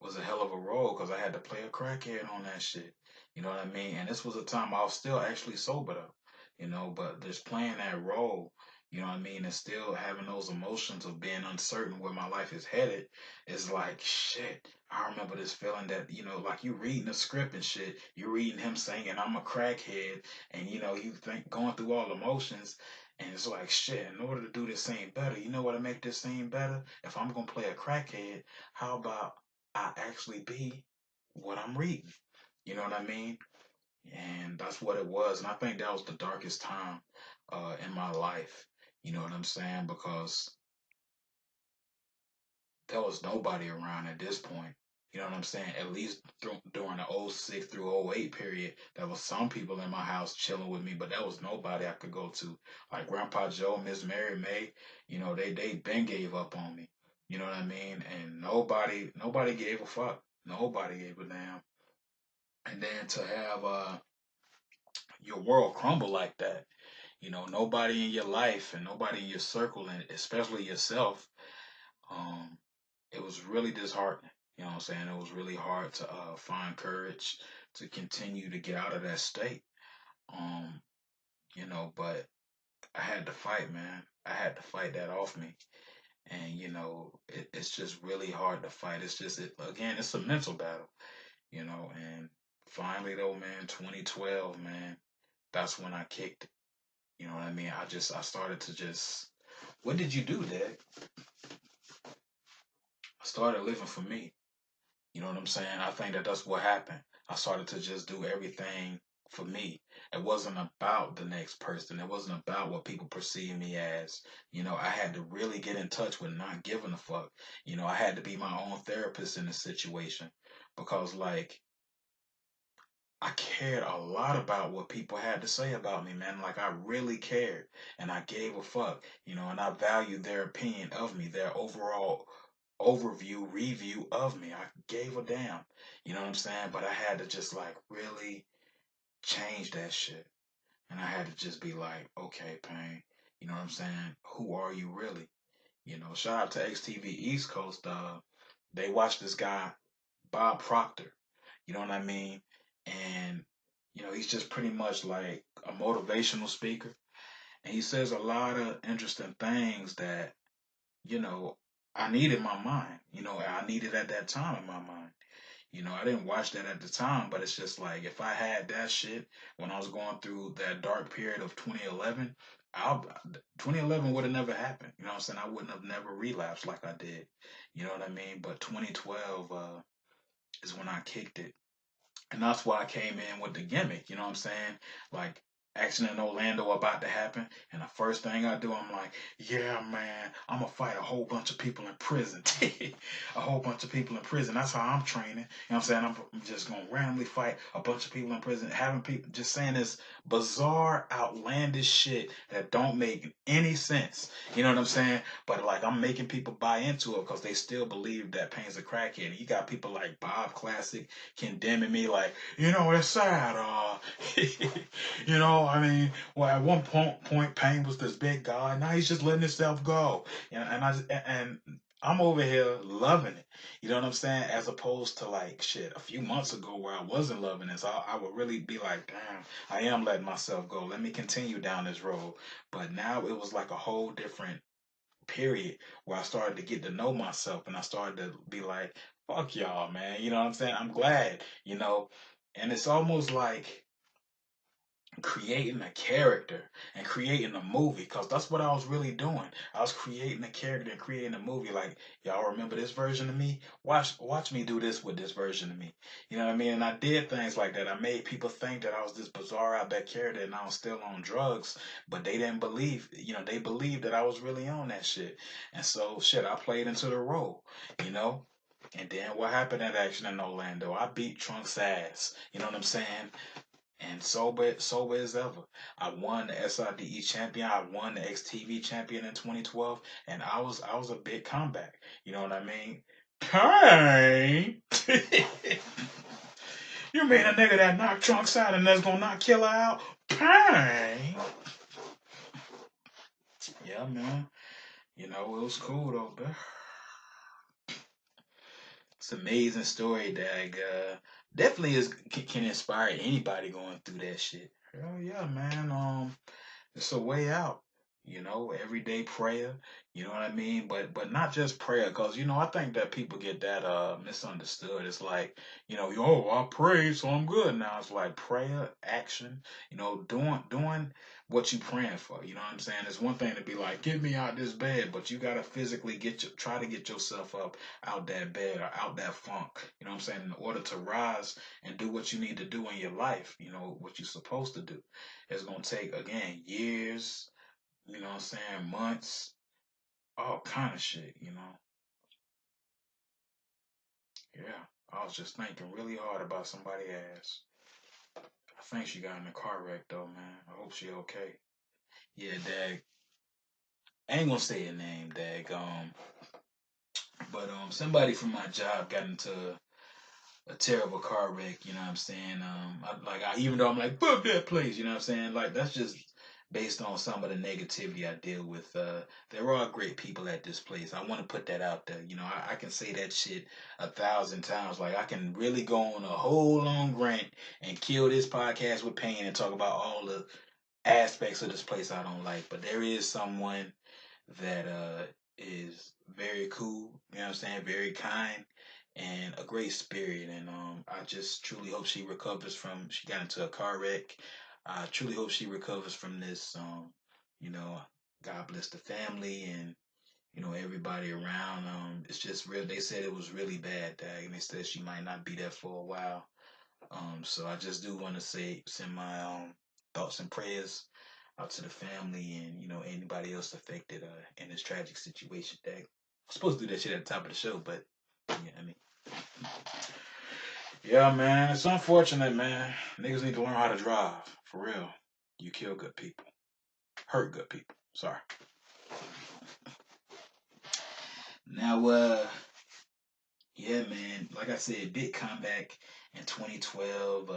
was a hell of a role because I had to play a crackhead on that shit. You know what I mean? And this was a time I was still actually sober though, but just playing that role, you know what I mean, and still having those emotions of being uncertain where my life is headed is like shit. I remember this feeling that, like you reading the script and shit, you reading him saying I'm a crackhead, and you think going through all the emotions, and it's like shit, in order to do this scene better, you know what to make this scene better? If I'm gonna play a crackhead, how about I actually be what I'm reading. You know what I mean? And that's what it was. And I think that was the darkest time in my life. You know what I'm saying? Because there was nobody around at this point. You know what I'm saying? At least during the '06 through '08 period, there was some people in my house chilling with me, but there was nobody I could go to. Like Grandpa Joe, Miss Mary May, they been gave up on me. You know what I mean? And nobody gave a fuck. Nobody gave a damn. And then to have your world crumble like that, nobody in your life and nobody in your circle, and especially yourself, um, it was really disheartening. You know what I'm saying? It was really hard to find courage to continue to get out of that state. Um, but I had to fight, man. I had to fight that off me. And, it's just really hard to fight. Again, it's a mental battle. And finally, though, man, 2012, man, that's when I kicked it. You know what I mean? I started to just, what did you do, Dad? I started living for me. You know what I'm saying? I think that that's what happened. I started to just do everything for me. It wasn't about the next person. It wasn't about what people perceive me as. I had to really get in touch with not giving a fuck. I had to be my own therapist in the situation because, like, I cared a lot about what people had to say about me, man. Like, I really cared and I gave a fuck, and I valued their opinion of me, their overall review of me. I gave a damn. You know what I'm saying? But I had to just like really change that shit. And I had to just be like, okay, Pain, you know what I'm saying? Who are you really? Shout out to XTV East Coast. They watched this guy, Bob Proctor. You know what I mean? And, he's just pretty much like a motivational speaker. And he says a lot of interesting things that you know, I needed in my mind. I needed at that time in my mind. I didn't watch that at the time, but it's just like if I had that shit when I was going through that dark period of 2011, I'll, 2011 would have never happened. You know what I'm saying? I wouldn't have never relapsed like I did. You know what I mean? But 2012 is when I kicked it. And that's why I came in with the gimmick, you know what I'm saying? Like, action in Orlando about to happen, and the first thing I do, I'm like, yeah, man, I'm gonna fight a whole bunch of people in prison. A whole bunch of people in prison. That's how I'm training. You know what I'm saying? I'm just gonna randomly fight a bunch of people in prison, having people just saying this bizarre, outlandish shit that don't make any sense. You know what I'm saying? But like, I'm making people buy into it because they still believe that Pain's a crackhead. And you got people like Bob Classic condemning me like, it's sad. I mean, well, at one point, Pain was this big guy. Now he's just letting himself go. And I'm over here loving it. You know what I'm saying? As opposed to like shit a few months ago where I wasn't loving it. So I would really be like, damn, I am letting myself go. Let me continue down this road. But now it was like a whole different period where I started to get to know myself and I started to be like, fuck y'all, man. You know what I'm saying? I'm glad. And it's almost like creating a character and creating a movie because that's what I was really doing. I was creating a character and creating a movie. Like, y'all remember this version of me? Watch me do this with this version of me. You know what I mean? And I did things like that. I made people think that I was this bizarre out there character and I was still on drugs, but they didn't believe. They believed that I was really on that shit. And so shit, I played into the role. You know. And then what happened at Action in Orlando? I beat Trunk's ass. You know what I'm saying? And sober as ever. I won the SIDE champion. I won the XTV champion in 2012, and I was a big comeback. You know what I mean? Pain. You mean a nigga that knocked Trunks out and that's gonna knock Killer out? Pain. Yeah, man. It was cool though, but it's an amazing story that definitely can inspire anybody going through that shit. Hell yeah, man. It's a way out. Everyday prayer. You know what I mean? But not just prayer, because I think that people get that misunderstood. It's like, I pray, so I'm good now. It's like prayer, action, doing what you praying for. You know what I'm saying? It's one thing to be like, get me out this bed, but you gotta physically try to get yourself up out that bed or out that funk. You know what I'm saying? In order to rise and do what you need to do in your life, what you're supposed to do. It's gonna take again years, you know what I'm saying, months, all kind of shit. Yeah. I was just thinking really hard about somebody ass. I think she got in a car wreck though, man. I hope she okay. Yeah, Dag. I ain't gonna say her name, Dag. But somebody from my job got into a terrible car wreck. You know what I'm saying? Even though I'm like, fuck that place. You know what I'm saying? Like, that's just based on some of the negativity I deal with. There are great people at this place. I want to put that out there. You know, I can say that shit 1,000 times. Like, I can really go on a whole long rant and kill this podcast with pain and talk about all the aspects of this place I don't like. But there is someone that is very cool, you know what I'm saying, very kind and a great spirit, and I just truly hope she recovers from she got into a car wreck. I truly hope she recovers from this. You know, God bless the family and everybody around. It's just real. They said it was really bad, Dag, and they said she might not be there for a while. So I just do want to send my thoughts and prayers out to the family and anybody else affected in this tragic situation. That I'm supposed to do that shit at the top of the show, but yeah, I mean, yeah, man, it's unfortunate, man. Niggas need to learn how to drive for real. You kill good people, hurt good people. Sorry. Now, yeah, man. Like I said, big comeback in 2012,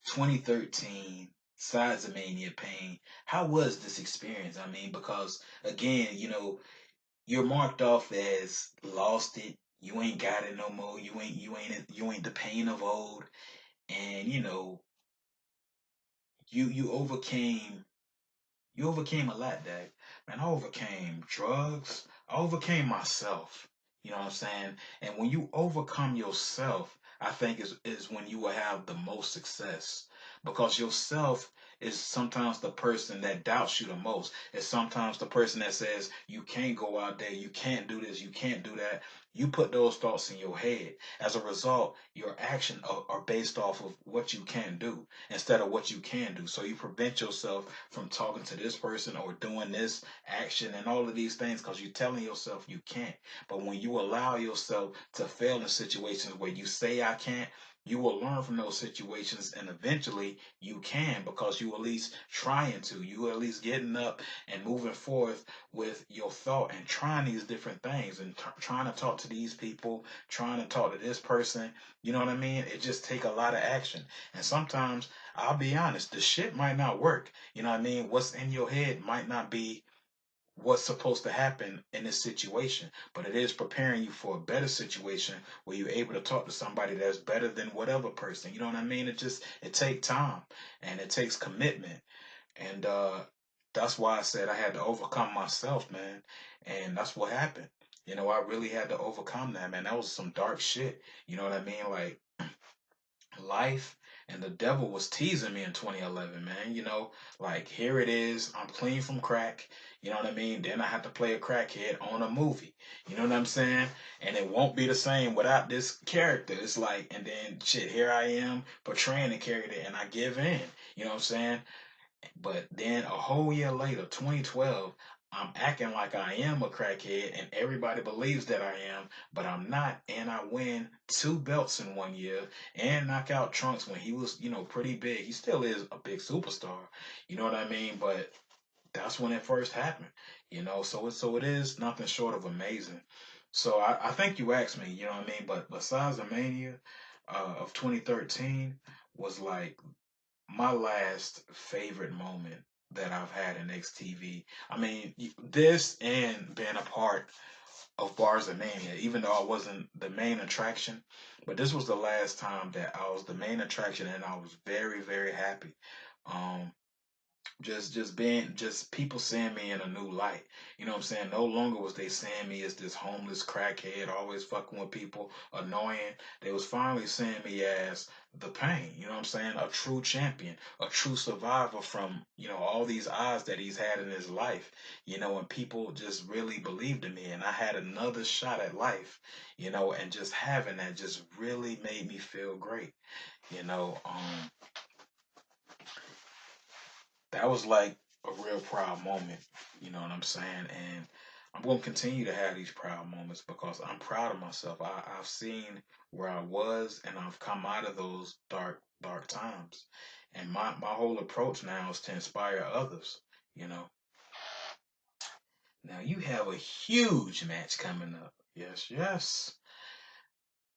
2013. Sides of Mania Pain. How was this experience? I mean, because again, you're marked off as lost it. You ain't got it no more. You ain't the pain of old. And you overcame a lot, Dad. Man, I overcame drugs. I overcame myself. You know what I'm saying? And when you overcome yourself, I think is when you will have the most success. Because yourself is sometimes the person that doubts you the most. It's sometimes the person that says you can't go out there, you can't do this, you can't do that. You put those thoughts in your head. As a result, your actions are based off of what you can do instead of what you can do. So you prevent yourself from talking to this person or doing this action and all of these things because you're telling yourself you can't. But when you allow yourself to fail in situations where you say I can't, you will learn from those situations and eventually you can because you at least trying to. You at least getting up and moving forth with your thought and trying these different things and trying to talk to these people, trying to talk to this person. You know what I mean? It just take a lot of action. And sometimes I'll be honest, the shit might not work. You know what I mean? What's in your head might not be what's supposed to happen in this situation, but it is preparing you for a better situation where you're able to talk to somebody that's better than whatever person. You know what I mean? It takes time and it takes commitment. And that's why I said I had to overcome myself, man. And that's what happened. I really had to overcome that, man. That was some dark shit. You know what I mean? Like life and the devil was teasing me in 2011, man. Like here it is, I'm clean from crack. You know what I mean? Then I have to play a crackhead on a movie. You know what I'm saying? And it won't be the same without this character. It's like, and then shit, here I am portraying the character and I give in. You know what I'm saying? But then a whole year later, 2012, I'm acting like I am a crackhead and everybody believes that I am, but I'm not. And I win 2 belts in 1 year and knock out Trunks when he was, pretty big. He still is a big superstar. You know what I mean? But that's when it first happened. So it is nothing short of amazing. So I think you asked me, you know what I mean? But besides the Mania of 2013 was like my last favorite moment that I've had in XTV. I mean, this and being a part of Bars of Mania, even though I wasn't the main attraction, but this was the last time that I was the main attraction, and I was very, very happy. Um, just people seeing me in a new light. You know what I'm saying? No longer was they seeing me as this homeless crackhead, always fucking with people, annoying. They was finally seeing me as the pain. You know what I'm saying? A true champion, a true survivor from, all these odds that he's had in his life. And people just really believed in me and I had another shot at life, and just having that just really made me feel great. You know, that was like a real proud moment. You know what I'm saying? And I'm gonna continue to have these proud moments because I'm proud of myself. I've seen where I was and I've come out of those dark times. And my whole approach now is to inspire others, you know. Now you have a huge match coming up. Yes, yes.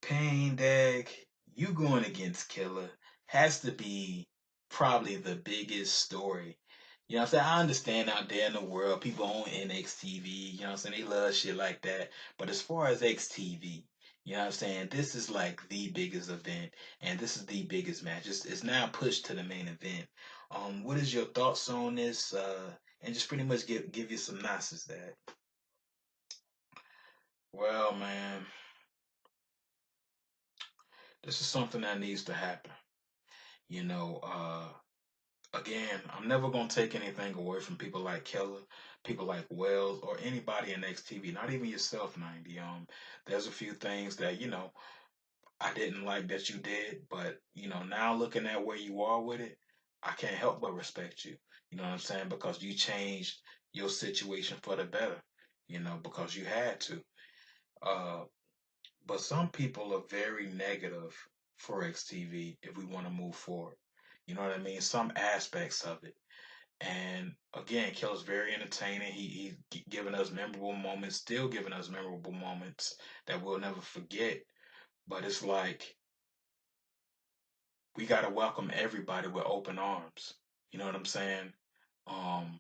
Pain Dag, you going against Killer has to be probably the biggest story. You know what I'm saying? I understand out there in the world, people on NXTV, you know what I'm saying? They love shit like that. But as far as XTV, you know what I'm saying? This is like the biggest event, and this is the biggest match. It's now pushed to the main event. What is your thoughts on this? And just pretty much give you some synopsis that. Well, man, this is something that needs to happen. You know, again, I'm never gonna take anything away from people like Keller, people like Wells, or anybody in XTV. Not even yourself, 90. There's a few things that I didn't like that you did, but now looking at where you are with it, I can't help but respect you. You know what I'm saying? Because you changed your situation for the better. Because you had to. Uh, but some people are very negative for XTV if we want to move forward. You know what I mean? Some aspects of it. And again, Keller's very entertaining. He's giving us memorable moments, still giving us memorable moments that we'll never forget. But it's like we gotta welcome everybody with open arms. You know what I'm saying? Um,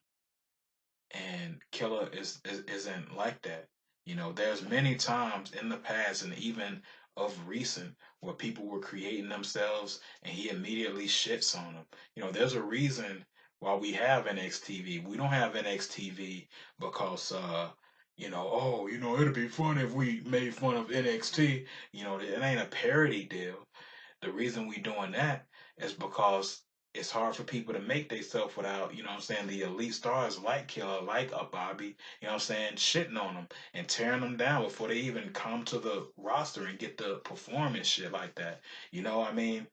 and Killer isn't like that. There's many times in the past and even of recent where people were creating themselves and he immediately shits on them. There's a reason why we have NXTV. We don't have NXTV because it'd be funny if we made fun of NXT. It ain't a parody deal. The reason we doing that is because it's hard for people to make themselves without, the elite stars like Killer, like a Bobby, shitting on them and tearing them down before they even come to the roster and get the performance shit like that. You know what I mean?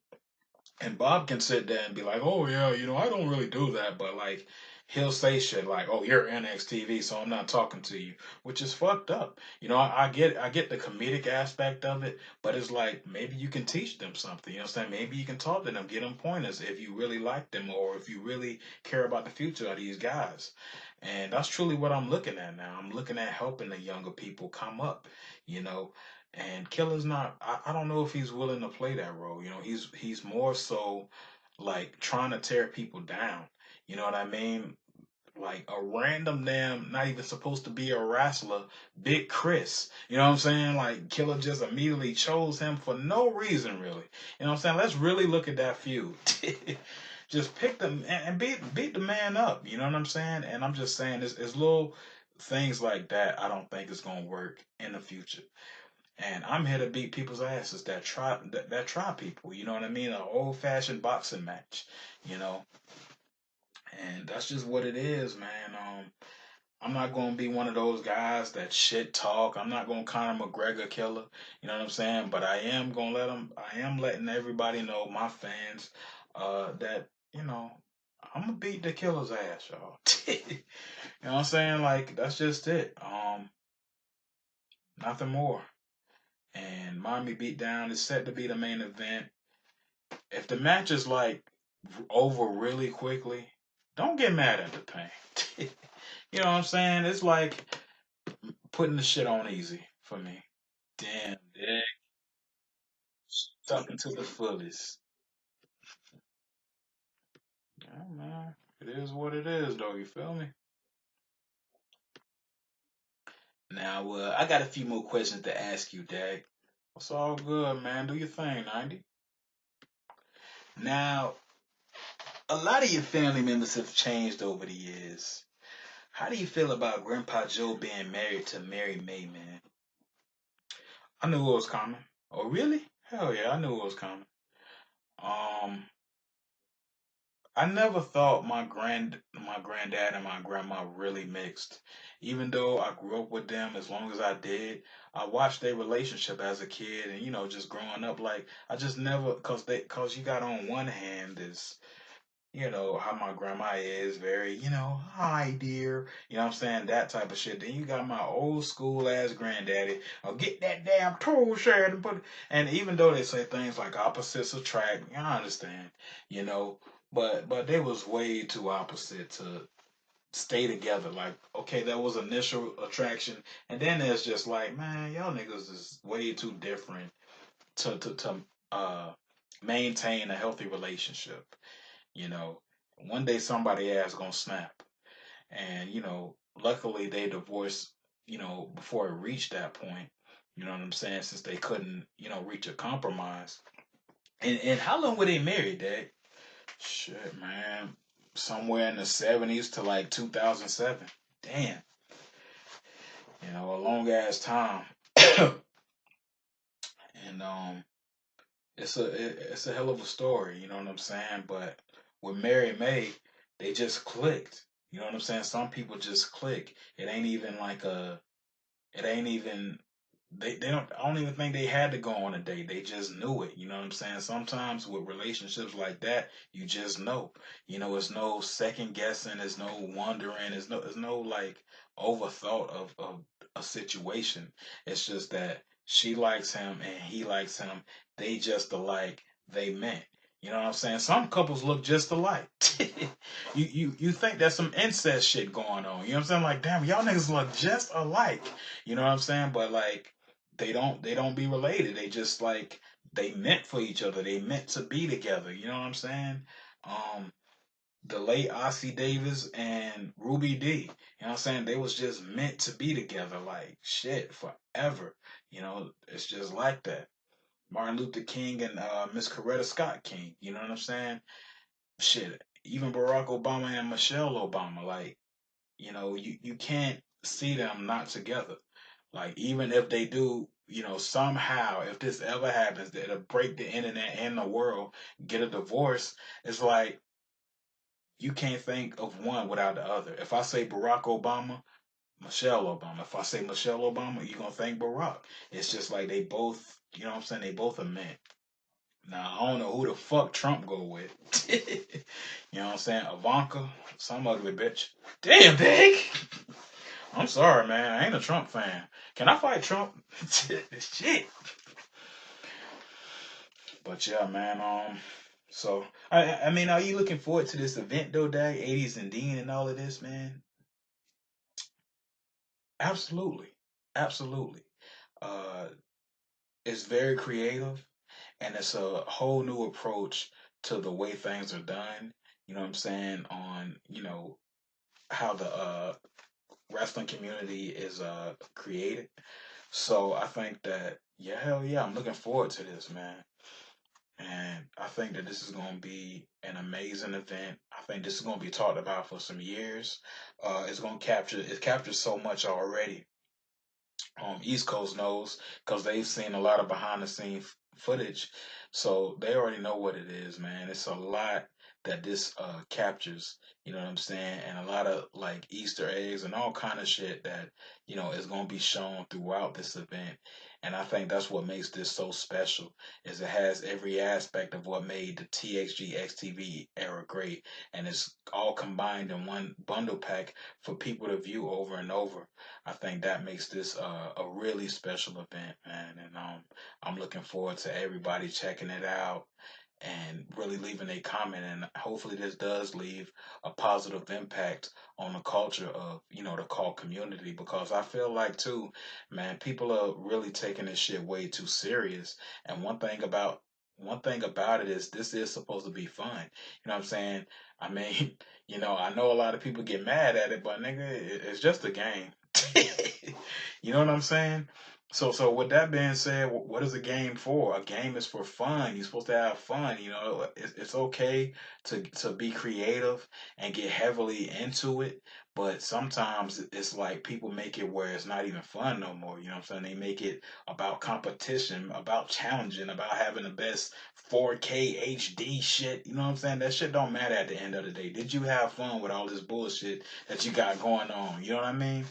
And Bob can sit there and be like, "Oh yeah, I don't really do that," but like he'll say shit like, "Oh, you're NXTV, so I'm not talking to you," which is fucked up. I get the comedic aspect of it, but it's like maybe you can teach them something. You know what I'm saying? Maybe you can talk to them, get them pointers if you really like them or if you really care about the future of these guys. And that's truly what I'm looking at now. I'm looking at helping the younger people come up. You know, and Killer's not. I don't know if he's willing to play that role. He's more so like trying to tear people down. You know what I mean? Like a random damn, not even supposed to be a wrestler, Big Chris. You know what I'm saying? Like Killer just immediately chose him for no reason, really. You know what I'm saying? Let's really look at that feud. Just pick them and beat the man up. You know what I'm saying? And I'm just saying, it's little things like that. I don't think it's gonna work in the future. And I'm here to beat people's asses that try people. You know what I mean? An old fashioned boxing match. You know, and that's just what it is, man. I'm not gonna be one of those guys that shit talk. I'm not gonna Conor McGregor Killer. You know what I'm saying? But I am gonna let them. I am letting everybody know, my fans, that I'm gonna beat the Killer's ass, y'all. You know what I'm saying? Like that's just it. Nothing more. And Miami Beatdown is set to be the main event. If the match is like over really quickly, don't get mad at the pain. You know what I'm saying? It's like putting the shit on easy for me. Damn, Dick. Talking to the fullest. Yeah, man. It is what it is, though. You feel me? Now, I got a few more questions to ask you, Dag. It's all good, man. Do your thing, 90. Now, a lot of your family members have changed over the years. How do you feel about Grandpa Joe being married to Mary May, man? I knew it was coming. Oh, really? Hell yeah, I knew it was coming. Um, I never thought my granddad and my grandma really mixed. Even though I grew up with them as long as I did, I watched their relationship as a kid and just growing up like I just never cause you got on one hand is how my grandma is, very, hi dear, what I'm saying, that type of shit. Then you got my old school ass granddaddy, I'll get that damn tool shed and put it. And even though they say things like opposites attract, I understand, you know, but they was way too opposite to stay together. Like, okay, that was initial attraction, and then there's just like, man, y'all niggas is way too different to uh maintain a healthy relationship. You know, one day somebody ass gonna snap, and luckily they divorced. Before it reached that point. You know what I'm saying? Since they couldn't, reach a compromise. And how long were they married, Dad? Shit, man. Somewhere in the 70s to like 2007. Damn. A long ass time. And it's a hell of a story, you know what I'm saying? But with Mary May, they just clicked. You know what I'm saying? Some people just click. It ain't even they don't I don't even think they had to go on a date. They just knew it. You know what I'm saying? Sometimes with relationships like that, you just know. It's no second guessing, it's no wondering, it's no like overthought of a situation. It's just that she likes him and he likes him. They just alike, they meant. You know what I'm saying? Some couples look just alike. You think there's some incest shit going on. You know what I'm saying? Like, damn, y'all niggas look just alike. You know what I'm saying? But like they don't be related. They just like they meant for each other. They meant to be together. You know what I'm saying? Um, the late Ossie Davis and Ruby D. You know what I'm saying? They was just meant to be together. Like shit, forever. It's just like that. Martin Luther King and Miss Coretta Scott King. You know what I'm saying? Shit. Even Barack Obama and Michelle Obama. Like you can't see them not together. Like even if they do, somehow if this ever happens, that'll break the internet and the world, get a divorce. It's like you can't think of one without the other. If I say Barack Obama, Michelle Obama. If I say Michelle Obama, you're gonna think Barack. It's just like they both, you know what I'm saying? They both are men. Now I don't know who the fuck Trump go with. You know what I'm saying? Ivanka, some ugly bitch. Damn, big. I'm sorry, man. I ain't a Trump fan. Can I fight Trump? Shit. But yeah, man. So I mean, are you looking forward to this event though, Dag? 80s and Dean and all of this, man? Absolutely, absolutely. Uh, it's very creative, and it's a whole new approach to the way things are done. You know what I'm saying? On how the wrestling community is created. So I think that yeah, hell yeah, I'm looking forward to this, man. And I think that this is going to be an amazing event. I think this is going to be talked about for some years. It captures so much already. East Coast knows because they've seen a lot of behind the scene footage, so they already know what it is, man. It's a lot that this captures, you know what I'm saying, and a lot of like Easter eggs and all kind of shit that is going to be shown throughout this event. And I think that's what makes this so special, is it has every aspect of what made the TXG XTV era great, and it's all combined in one bundle pack for people to view over and over. I think that makes this a really special event, man. And I'm looking forward to everybody checking it out and really leaving a comment. And hopefully, this does leave a positive impact on the culture of the cult community, because I feel like too, man, people are really taking this shit way too serious. And one thing about it is this is supposed to be fun. You know what I'm saying? I mean, I know a lot of people get mad at it, but nigga, it's just a game. You know what I'm saying? So with that being said, what is a game for? A game is for fun. You're supposed to have fun. It's okay to be creative and get heavily into it, but sometimes it's like people make it where it's not even fun no more. You know what I'm saying? They make it about competition, about challenging, about having the best 4K HD shit. You know what I'm saying? That shit don't matter at the end of the day. Did you have fun with all this bullshit that you got going on? You know what I mean?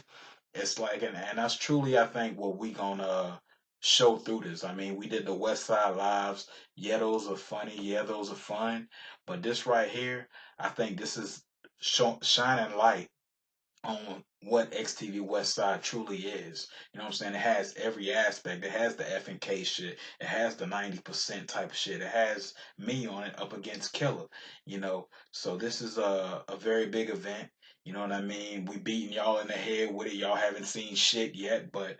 It's like, and that's truly, I think, what we gonna show through this. I mean, we did the West Side Lives. Yeah, those are funny. Yeah, those are fun. But this right here, I think this is shining light on what XTV West Side truly is. You know what I'm saying? It has every aspect. It has the F and K shit. It has the 90% type of shit. It has me on it up against Killer. You know, so this is a very big event. You know what I mean? We beating y'all in the head with it. Y'all haven't seen shit yet, but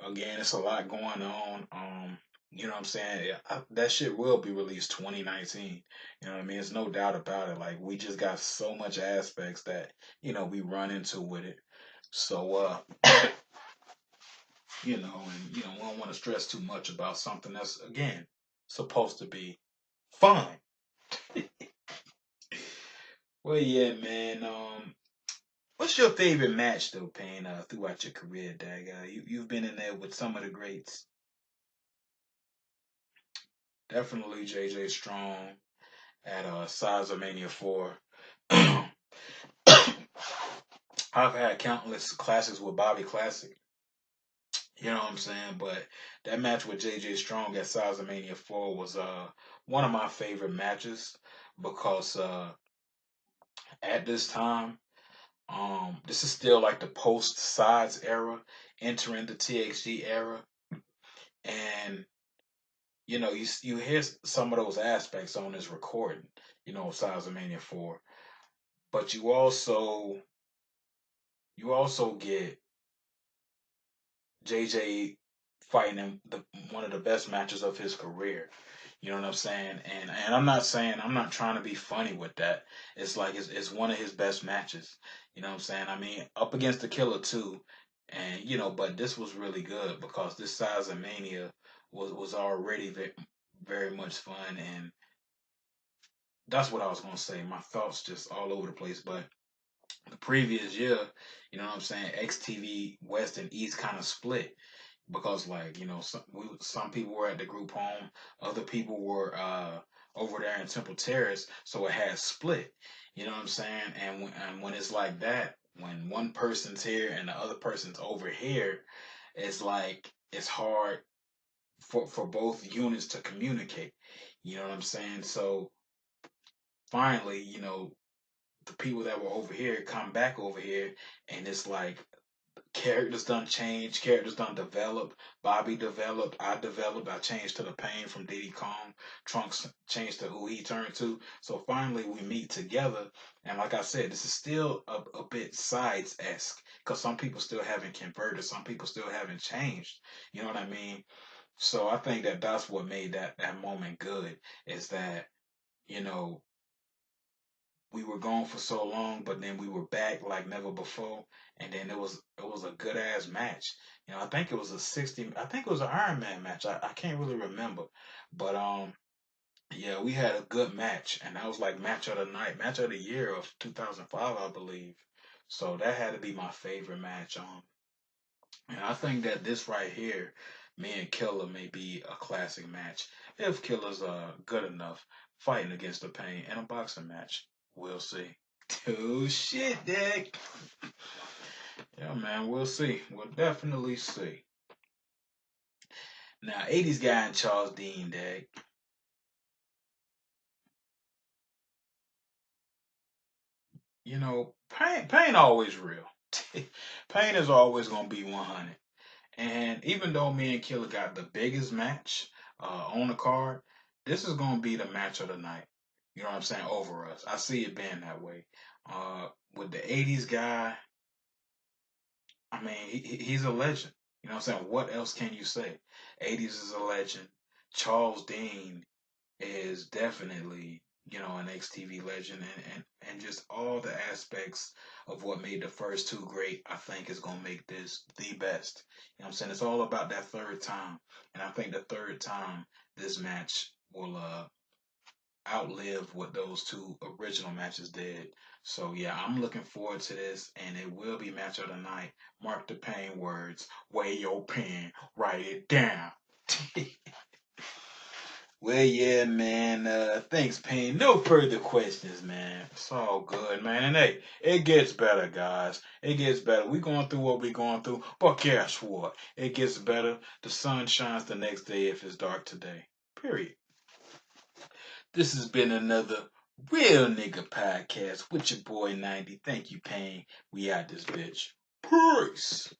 again, it's a lot going on. You know what I'm saying? Yeah, that shit will be released 2019. You know what I mean? There's no doubt about it. Like we just got so much aspects that we run into with it. So and we don't want to stress too much about something that's again supposed to be fun. Well, yeah, man. What's your favorite match though, Payne? Throughout your career, Dag? You've been in there with some of the greats. Definitely JJ Strong at Size of Mania 4. I've had countless classes with Bobby Classic. You know what I'm saying? But that match with JJ Strong at Size of Mania 4 was one of my favorite matches because at this time, this is still like the post sides era, entering the TXG era. And you hear some of those aspects on this recording, Size of Mania 4. But you also get JJ fighting him one of the best matches of his career. You know what I'm saying? And I'm not trying to be funny with that. It's like it's one of his best matches. You know what I'm saying? I mean, up against the Killer too, and but this was really good because this Size of Mania was already very, very much fun, and that's what I was gonna say. My thoughts just all over the place, but the previous year, you know what I'm saying? XTV West and East kind of split because like some people were at the group home, other people were over there in Temple Terrace, so it had split. You know what I'm saying? And when it's like that, when one person's here and the other person's over here, it's like it's hard for both units to communicate. You know what I'm saying? So finally, the people that were over here come back over here, and it's like characters done changed, characters done developed. Bobby developed, I developed, I changed to the Pain from Diddy Kong. Trunks changed to who he turned to. So finally we meet together, and like I said, this is still a bit sides esque because some people still haven't converted, some people still haven't changed. You know what I mean? So I think that that's what made that moment good is that you know we were gone for so long, but then we were back like never before. And then it was a good ass match. I think it was a 60. I think it was an Iron Man match. I can't really remember, but yeah, we had a good match, and that was like match of the night, match of the year of 2005, I believe. So that had to be my favorite match. And I think that this right here, me and Killer may be a classic match if Killer's good enough fighting against the Pain in a boxing match. We'll see. Oh shit, Dick. Yeah, man, we'll see. We'll definitely see. Now, 80s guy and Charles Dean, Dick. Pain always real. Pain is always gonna be 100. And even though me and Killer got the biggest match on the card, this is gonna be the match of the night. You know what I'm saying? Over us. I see it being that way. With the 80s guy, I mean, he's a legend. You know what I'm saying? What else can you say? 80s is a legend. Charles Dean is definitely, an XTV legend. And just all the aspects of what made the first two great, I think is going to make this the best. You know what I'm saying? It's all about that third time. And I think the third time this match will outlive what those two original matches did. So yeah, I'm looking forward to this, and it will be match of the night. Mark the Pain words. Weigh your pen. Write it down. Well, yeah, man. Thanks, Payne. No further questions, man. It's all good, man. And hey, it gets better, guys. It gets better. We going through what we going through, but guess what? It gets better. The sun shines the next day if it's dark today. Period. This has been another Real Nigga Podcast with your boy 90. Thank you, Payne. We out this bitch. Peace.